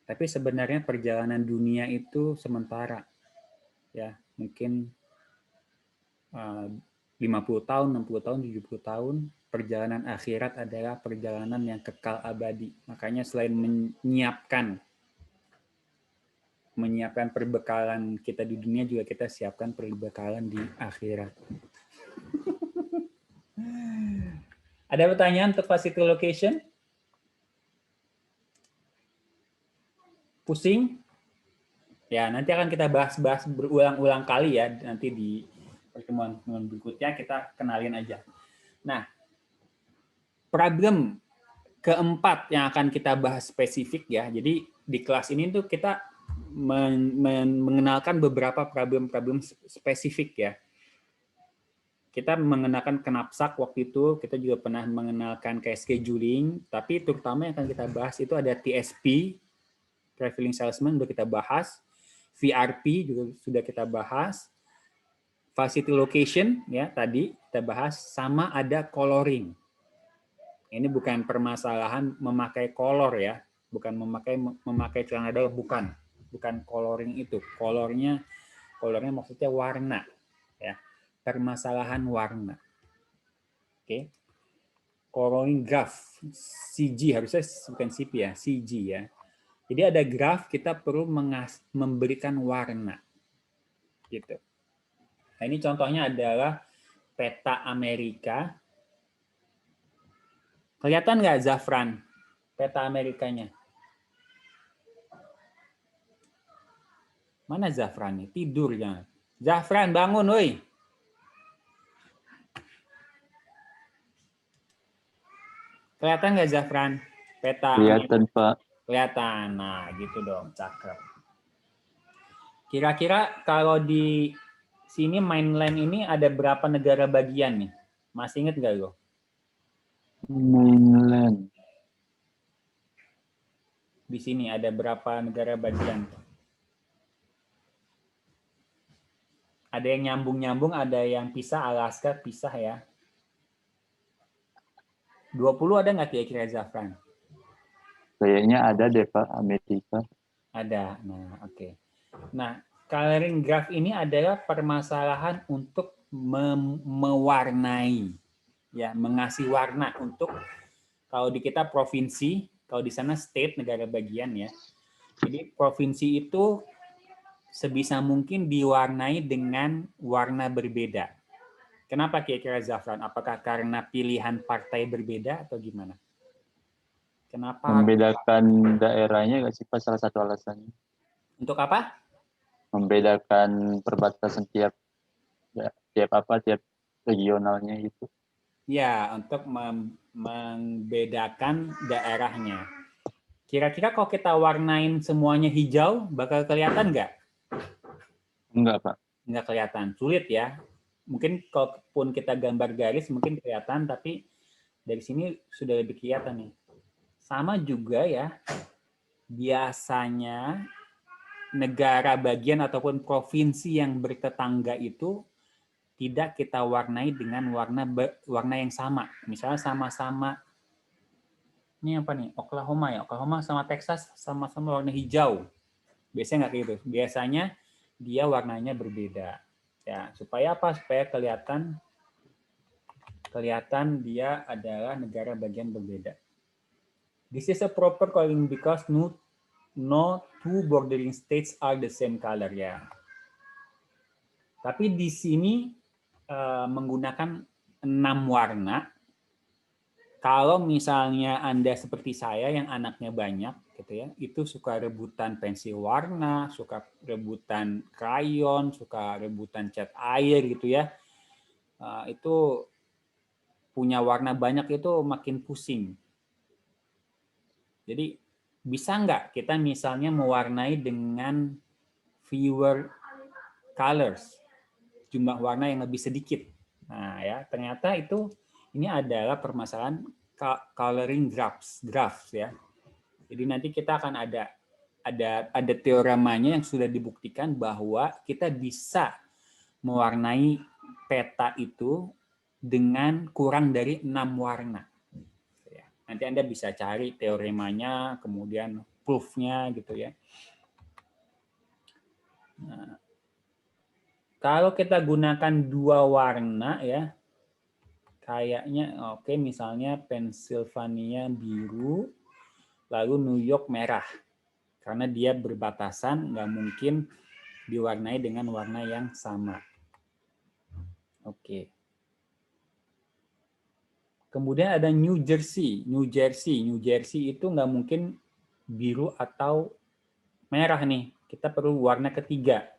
Tapi sebenarnya perjalanan dunia itu sementara. Ya, mungkin 50 tahun, 60 tahun, 70 tahun, perjalanan akhirat adalah perjalanan yang kekal abadi. Makanya selain menyiapkan perbekalan kita di dunia, juga kita siapkan perbekalan di akhirat. Ada pertanyaan untuk facility location? Pusing? Ya, nanti akan kita bahas berulang-ulang kali ya, nanti di pertemuan berikutnya kita kenalin aja. Nah, problem keempat yang akan kita bahas spesifik ya. Jadi di kelas ini tuh kita mengenalkan beberapa problem-problem spesifik ya. Kita mengenalkan knapsack waktu itu, kita juga pernah mengenalkan kayak scheduling, tapi terutama yang akan kita bahas itu ada TSP, traveling salesman, sudah kita bahas, VRP juga sudah kita bahas, facility location ya tadi kita bahas, sama ada coloring. Ini bukan permasalahan memakai color ya, bukan memakai celana dalam, bukan coloring itu. Colornya maksudnya warna ya. Permasalahan warna. Oke. Coloring graph, CG, harusnya bukan CP ya, CG ya. Jadi ada graph, kita perlu memberikan warna. Gitu. Nah, ini contohnya adalah peta Amerika. Kelihatan nggak Zafran? Peta Amerikanya. Mana Zafran nih? Tidur jangan. Zafran bangun, woi. Kelihatan nggak Zafran? Peta. Kelihatan, Pak. Kelihatan. Nah, gitu dong, cakep. Kira-kira kalau di sini mainland ini ada berapa negara bagian nih? Masih inget nggak lo? Mainland. Di sini ada berapa negara bagian? Ada yang nyambung-nyambung, ada yang pisah, Alaska pisah ya. 20 ada nggak kira-kira Zafran? Kayaknya ada deh, Pak, Amerika. Ada. Nah, oke. Nah, coloring graph ini adalah permasalahan untuk mewarnai, ya, mengasih warna untuk kalau di kita provinsi, kalau di sana state, negara bagian ya. Jadi provinsi itu sebisa mungkin diwarnai dengan warna berbeda. Kenapa kira-kira Zafran? Apakah karena pilihan partai berbeda atau gimana? Kenapa? Membedakan daerahnya nggak sih, Pak, salah satu alasannya? Untuk apa? Membedakan perbatasan tiap regionalnya itu. Ya, untuk membedakan daerahnya. Kira-kira kalau kita warnain semuanya hijau, bakal kelihatan nggak? Enggak, Pak. Nggak kelihatan. Sulit ya. Mungkin kalaupun kita gambar garis mungkin kelihatan, tapi dari sini sudah lebih kelihatan nih. Sama juga ya, biasanya negara bagian ataupun provinsi yang bertetangga itu tidak kita warnai dengan warna yang sama. Misalnya sama-sama, ini apa nih, Oklahoma ya, Oklahoma sama Texas sama-sama warna hijau. Biasanya nggak gitu. Biasanya dia warnanya berbeda. Ya, supaya apa? Supaya kelihatan dia adalah negara bagian berbeda. This is a proper coloring because no two bordering states are the same color ya. Tapi di sini menggunakan 6 warna. Kalau misalnya Anda seperti saya yang anaknya banyak gitu ya, itu suka rebutan pensil warna, suka rebutan krayon, suka rebutan cat air gitu ya. Itu punya warna banyak itu makin pusing. Jadi bisa nggak kita misalnya mewarnai dengan fewer colors, jumlah warna yang lebih sedikit. Nah ya, ternyata ini adalah permasalahan coloring graphs ya. Jadi nanti kita akan ada teoremanya yang sudah dibuktikan bahwa kita bisa mewarnai peta itu dengan kurang dari 6 warna. Nanti Anda bisa cari teoremanya, kemudian proof-nya gitu ya. Nah, kalau kita gunakan 2 warna ya, kayaknya oke, misalnya Pennsylvania biru, lalu New York merah. Karena dia berbatasan, nggak mungkin diwarnai dengan warna yang sama. Oke. Kemudian ada New Jersey. New Jersey itu nggak mungkin biru atau merah nih. Kita perlu warna ketiga.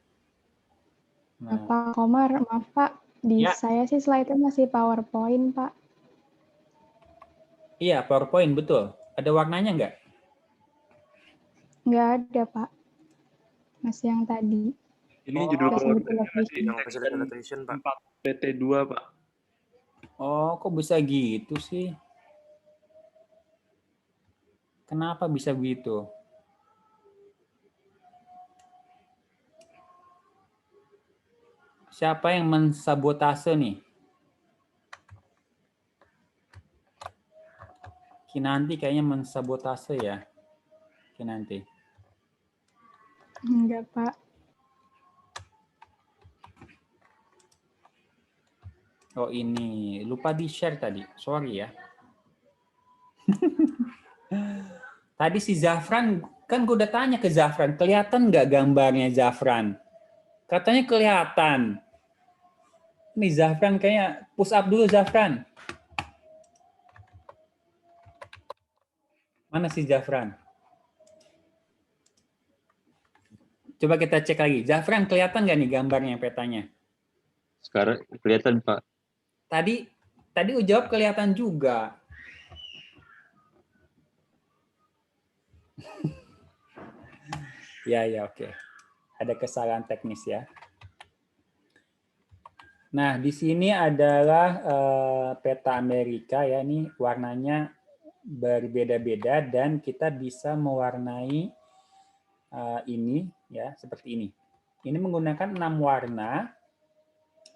Nah, Pak Komar, maaf Pak. Di saya sih slide-nya masih PowerPoint, Pak. Iya, PowerPoint, betul. Ada warnanya nggak? Nggak ada, Pak. Masih yang tadi. Ini judul Yang facilitation, Pak. PT2, Pak. Oh, kok bisa gitu sih? Kenapa bisa begitu? Siapa yang mensabotase nih? Kinanti kayaknya mensabotase ya. Kinanti. Enggak, Pak. Oh ini, lupa di-share tadi. Sorry ya. Tadi si Zafran, kan gue udah tanya ke Zafran, kelihatan nggak gambarnya Zafran? Katanya kelihatan. Nih Zafran kayaknya push up dulu Zafran. Mana si Zafran? Coba kita cek lagi. Zafran, kelihatan nggak nih gambarnya petanya? Sekarang kelihatan Pak. Tadi Ujawab kelihatan juga. Ya, oke. Ada kesalahan teknis ya. Nah, di sini adalah peta Amerika ya. Ini warnanya berbeda-beda dan kita bisa mewarnai ini ya seperti ini. Ini menggunakan 6 warna,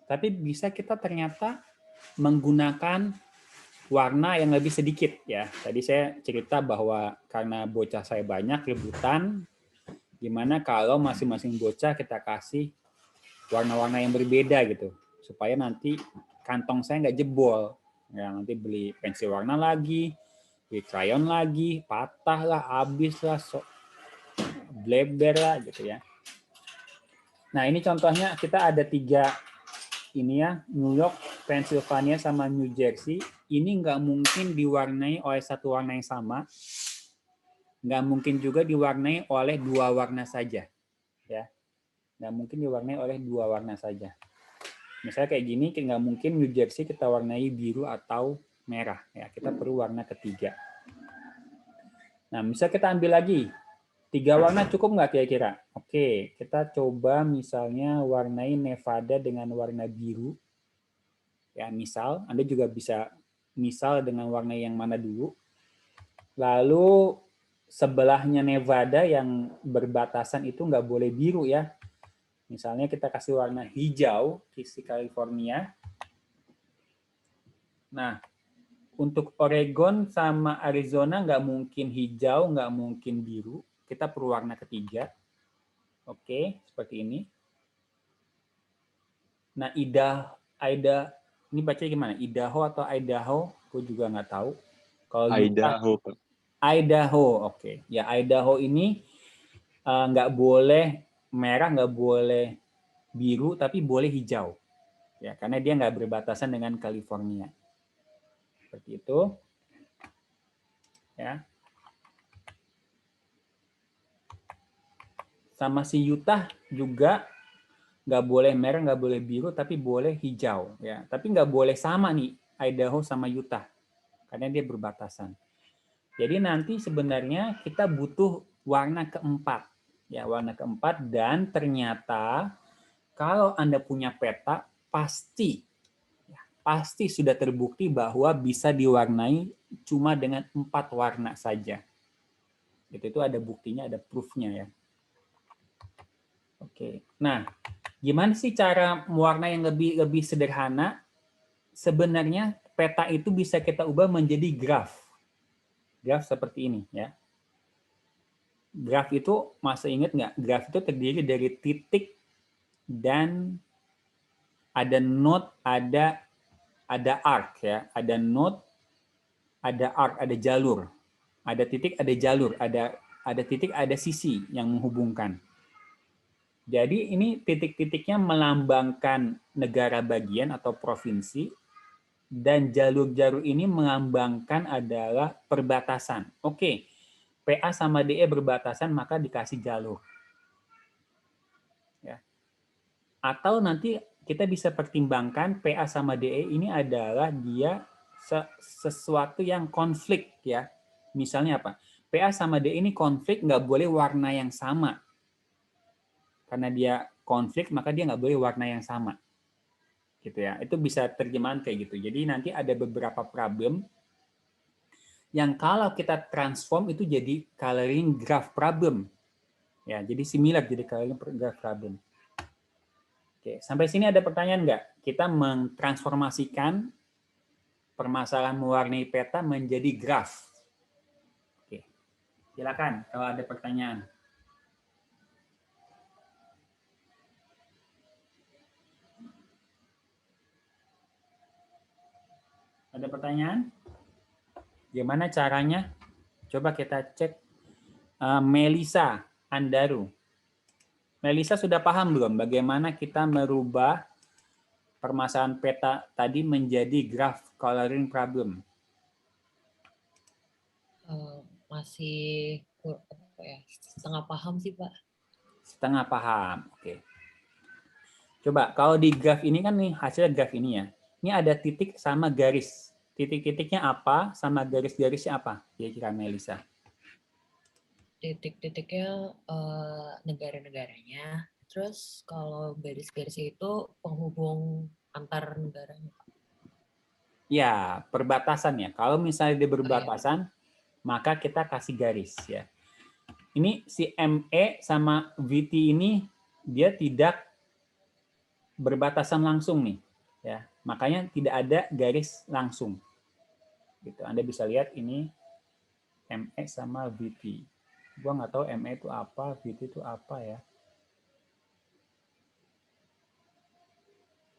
tapi bisa kita ternyata menggunakan warna yang lebih sedikit ya. Tadi saya cerita bahwa karena bocah saya banyak rebutan, gimana kalau masing-masing bocah kita kasih warna-warna yang berbeda gitu, supaya nanti kantong saya nggak jebol. Ya, nanti beli pensil warna lagi, beli krayon lagi, patah lah, habis lah, bleber lah gitu ya. Nah ini contohnya kita ada 3 ini ya, New York, Pennsylvania, sama New Jersey. Ini nggak mungkin diwarnai oleh satu warna yang sama. Nggak mungkin juga diwarnai oleh 2 warna saja. Ya, nggak mungkin diwarnai oleh 2 warna saja. Misalnya kayak gini, nggak mungkin New Jersey kita warnai biru atau merah. Ya, kita perlu warna ketiga. Nah, bisa kita ambil lagi. 3 warna cukup nggak kira-kira? Oke, kita coba misalnya warnai Nevada dengan warna biru. Ya, misal, Anda juga bisa misal dengan warna yang mana dulu. Lalu sebelahnya Nevada yang berbatasan itu nggak boleh biru ya. Misalnya kita kasih warna hijau, di California. Nah, untuk Oregon sama Arizona nggak mungkin hijau, nggak mungkin biru. Kita perlu warna ketiga. Oke, seperti ini. Nah, ini bacanya gimana? Idaho atau Idaho? Gue juga nggak tahu. Kalau Idaho, Pak. Idaho, oke. Ya, Idaho ini nggak boleh merah, nggak boleh biru, tapi boleh hijau. Ya, karena dia nggak berbatasan dengan California. Seperti itu. Ya. Sama si Utah juga nggak boleh merah, nggak boleh biru, tapi boleh hijau. Ya, tapi nggak boleh sama nih Idaho sama Utah, karena dia berbatasan. Jadi nanti sebenarnya kita butuh warna keempat, ya warna keempat. Dan ternyata kalau Anda punya peta, pasti sudah terbukti bahwa bisa diwarnai cuma dengan 4 warna saja. Itu ada buktinya, ada proof-nya ya. Oke, nah gimana sih cara mewarnai yang lebih sederhana? Sebenarnya peta itu bisa kita ubah menjadi graf. Graf seperti ini ya. Graf itu masih ingat nggak? Graf itu terdiri dari titik dan ada node, ada arc ya. Ada node, ada arc, ada jalur. Ada titik, ada jalur, ada titik, ada sisi yang menghubungkan. Jadi ini titik-titiknya melambangkan negara bagian atau provinsi, dan jalur-jalur ini melambangkan adalah perbatasan. Oke, PA sama DE berbatasan, maka dikasih jalur. Ya. Atau nanti kita bisa pertimbangkan PA sama DE ini adalah dia sesuatu yang konflik ya. Misalnya apa? PA sama DE ini konflik, nggak boleh warna yang sama. Karena dia konflik, maka dia nggak boleh warna yang sama. Gitu ya. Itu bisa terjemahan kayak gitu. Jadi nanti ada beberapa problem yang kalau kita transform itu jadi coloring graph problem. Ya, jadi similar jadi coloring graph problem. Oke, sampai sini ada pertanyaan nggak? Kita mentransformasikan permasalahan mewarnai peta menjadi graph. Oke, silakan kalau ada pertanyaan. Ada pertanyaan? Gimana caranya? Coba kita cek. Melisa Andaru. Melisa sudah paham belum bagaimana kita merubah permasalahan peta tadi menjadi graph coloring problem? Masih setengah paham sih, Pak. Setengah paham. Oke. Coba kalau di graf ini kan nih hasilnya graf ini ya. Ini ada titik sama garis. Titik-titiknya apa sama garis-garisnya apa? Kira-kira Melisa. Titik-titiknya negara-negaranya. Terus kalau garis-garisnya itu penghubung antar negaranya. Ya, perbatasan ya. Kalau misalnya dia berbatasan, maka kita kasih garis ya. Ini si ME sama VT ini dia tidak berbatasan langsung nih, ya. Makanya tidak ada garis langsung. Gitu. Anda bisa lihat ini ME sama VT. Gua nggak tahu ME itu apa, VT itu apa ya.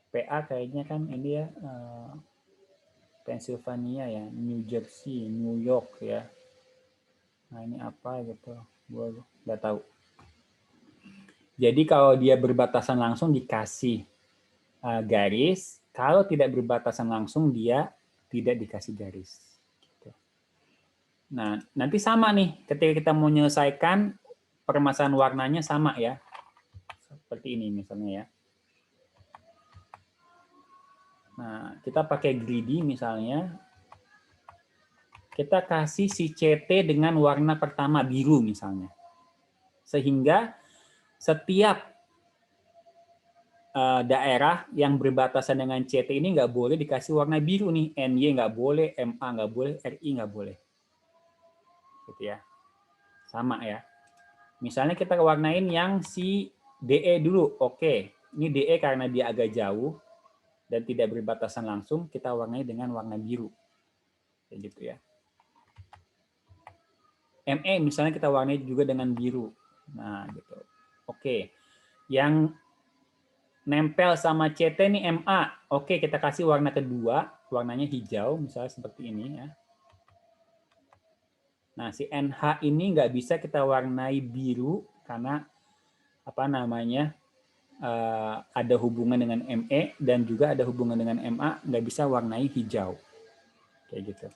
PA kayaknya kan ini ya. Pennsylvania ya, New Jersey, New York ya. Nah ini apa gitu, gue nggak tahu. Jadi kalau dia berbatasan langsung dikasih garis, kalau tidak berbatasan langsung dia tidak dikasih garis. Gitu. Nah nanti sama nih, ketika kita mau menyelesaikan permasalahan warnanya sama ya, seperti ini misalnya ya. Nah, kita pakai greedy misalnya. Kita kasih si CT dengan warna pertama biru misalnya. Sehingga setiap daerah yang berbatasan dengan CT ini nggak boleh dikasih warna biru nih. NY nggak boleh, MA nggak boleh, RI nggak boleh. Gitu ya. Sama ya. Misalnya kita warnain yang si DE dulu. Oke, ini DE karena dia agak jauh dan tidak berbatasan langsung, kita warnai dengan warna biru. Kayak gitu ya. ME misalnya kita warnai juga dengan biru. Nah, gitu. Oke. Yang nempel sama CT nih MA. Oke, kita kasih warna kedua, warnanya hijau, misalnya seperti ini ya. Nah, si NH ini nggak bisa kita warnai biru karena apa namanya? Ada hubungan dengan ME dan juga ada hubungan dengan MA, nggak bisa warnai hijau. Kayak gitu.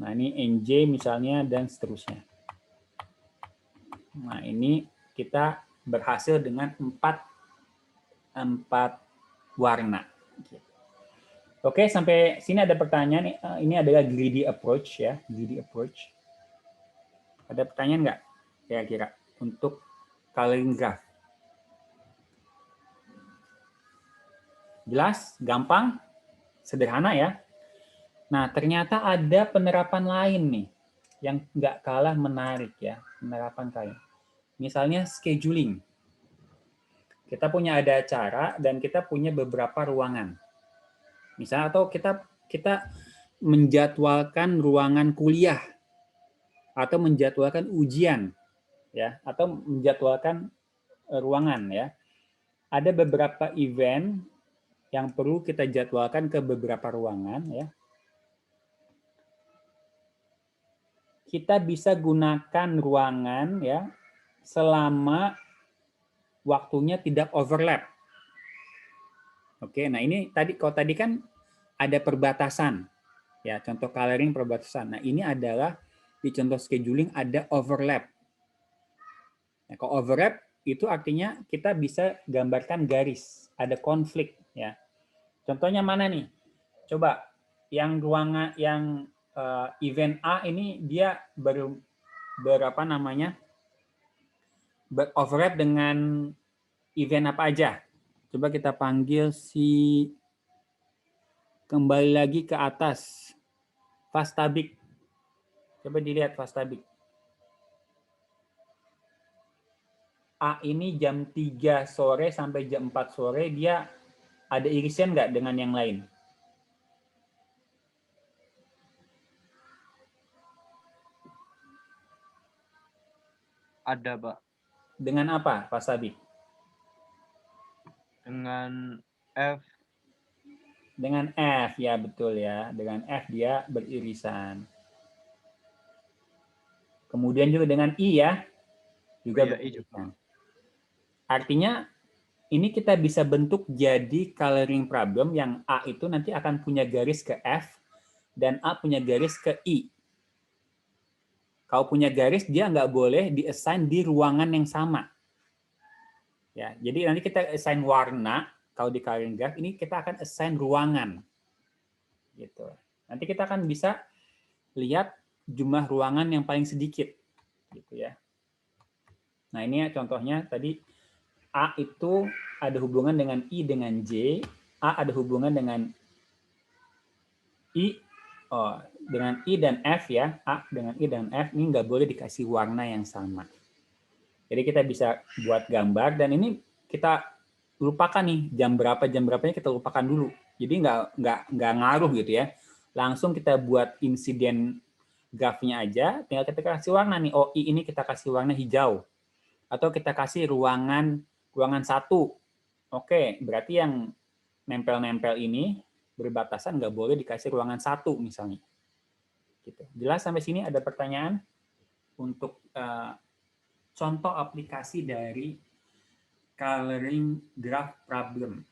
Nah, ini NJ misalnya dan seterusnya. Nah, ini kita berhasil dengan 4 warna. Oke, sampai sini ada pertanyaan. Ini adalah greedy approach ya, greedy approach. Ada pertanyaan nggak kira-kira untuk coloring graph? Jelas? Gampang? Sederhana ya? Nah, ternyata ada penerapan lain nih yang nggak kalah menarik ya, penerapan lain. Misalnya scheduling. Kita punya ada acara dan kita punya beberapa ruangan. Misalnya atau kita menjadwalkan ruangan kuliah atau menjadwalkan ujian. Ya, atau menjadwalkan ruangan ya. Ada beberapa event yang perlu kita jadwalkan ke beberapa ruangan ya. Kita bisa gunakan ruangan ya selama waktunya tidak overlap. Oke, nah ini kalau tadi kan ada perbatasan ya, contoh coloring perbatasan. Nah, ini adalah di contoh scheduling ada overlap. Nah, kalau overlap itu artinya kita bisa gambarkan garis, ada konflik ya. Contohnya mana nih? Coba yang ruangan yang event A ini dia berapa namanya? Beroverlap dengan event apa aja? Coba kita panggil si kembali lagi ke atas. Fastabik. Coba dilihat Fastabik. A ini jam 3 sore sampai jam 4 sore, dia ada irisan nggak dengan yang lain? Ada, Pak. Dengan apa, Pak Sabik? Dengan F. Dengan F, ya betul ya. Dengan F dia beririsan. Kemudian juga dengan I ya. Juga beririsan. Artinya ini kita bisa bentuk jadi coloring problem yang A itu nanti akan punya garis ke F dan A punya garis ke I. Kalau punya garis, dia nggak boleh di-assign di ruangan yang sama. Ya, jadi nanti kita assign warna, kalau di coloring graph ini kita akan assign ruangan. Gitu. Nanti kita akan bisa lihat jumlah ruangan yang paling sedikit. Gitu ya. Nah, ini ya contohnya tadi A itu ada hubungan dengan I dengan J, A ada hubungan dengan I, dengan I dan F ya, A dengan I dan F ini nggak boleh dikasih warna yang sama. Jadi kita bisa buat gambar dan ini kita lupakan nih jam berapanya kita lupakan dulu. Jadi nggak ngaruh gitu ya. Langsung kita buat insiden grafnya aja, tinggal kita kasih warna nih. Oh, I ini kita kasih warna hijau. Atau kita kasih ruangan 1. Oke, berarti yang nempel-nempel ini berbatasan nggak boleh dikasih ruangan 1 misalnya. Gitu. Jelas sampai sini ada pertanyaan untuk contoh aplikasi dari coloring graph problem.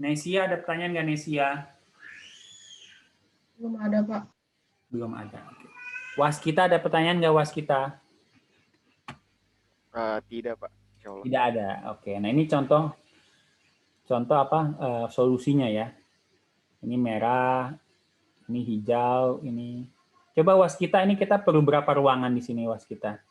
Nesia, ada pertanyaan nggak Nesia? Belum ada, Pak. Belum ada. Oke. Waskita ada pertanyaan nggak Waskita? Tidak, Pak. Insyaallah. Tidak ada. Oke. Nah ini contoh apa solusinya ya. Ini merah, ini hijau, ini. Coba Waskita ini kita perlu berapa ruangan di sini Waskita?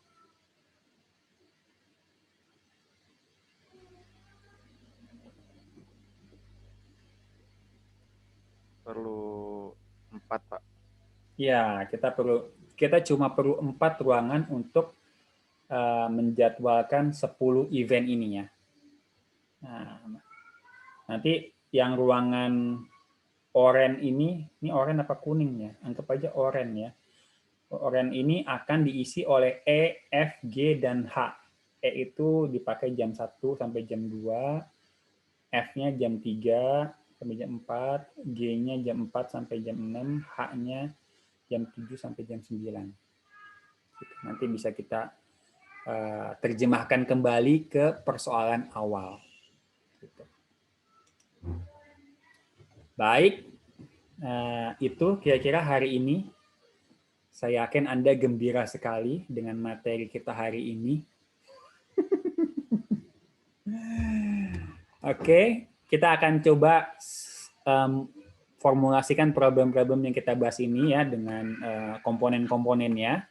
Perlu 4, Pak. Ya, kita cuma perlu 4 ruangan untuk menjadwalkan 10 event ini ya. Nah, nanti yang ruangan oranye ini oranye apa kuning ya? Anggap aja oranye ya. Oranye ini akan diisi oleh E, F, G, dan H. E itu dipakai jam 1 sampai jam 2, F-nya jam 3 sampai jam 4, G-nya jam 4 sampai jam 6, H-nya jam 7 sampai jam 9. Nanti bisa kita terjemahkan kembali ke persoalan awal. Baik, itu kira-kira hari ini. Saya yakin Anda gembira sekali dengan materi kita hari ini. Oke, kita akan coba formulasikan problem-problem yang kita bahas ini ya dengan komponen-komponennya.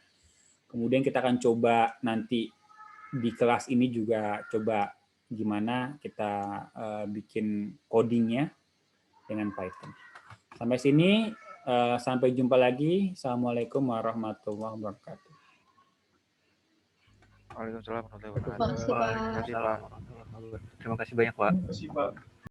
Kemudian kita akan coba nanti di kelas ini juga coba gimana kita bikin codingnya dengan Python. Sampai sini, sampai jumpa lagi. Assalamualaikum warahmatullahi wabarakatuh. Waalaikumsalam warahmatullahi wabarakatuh. Terima kasih, Pak. Terima kasih banyak, Pak. Terima kasih, Pak.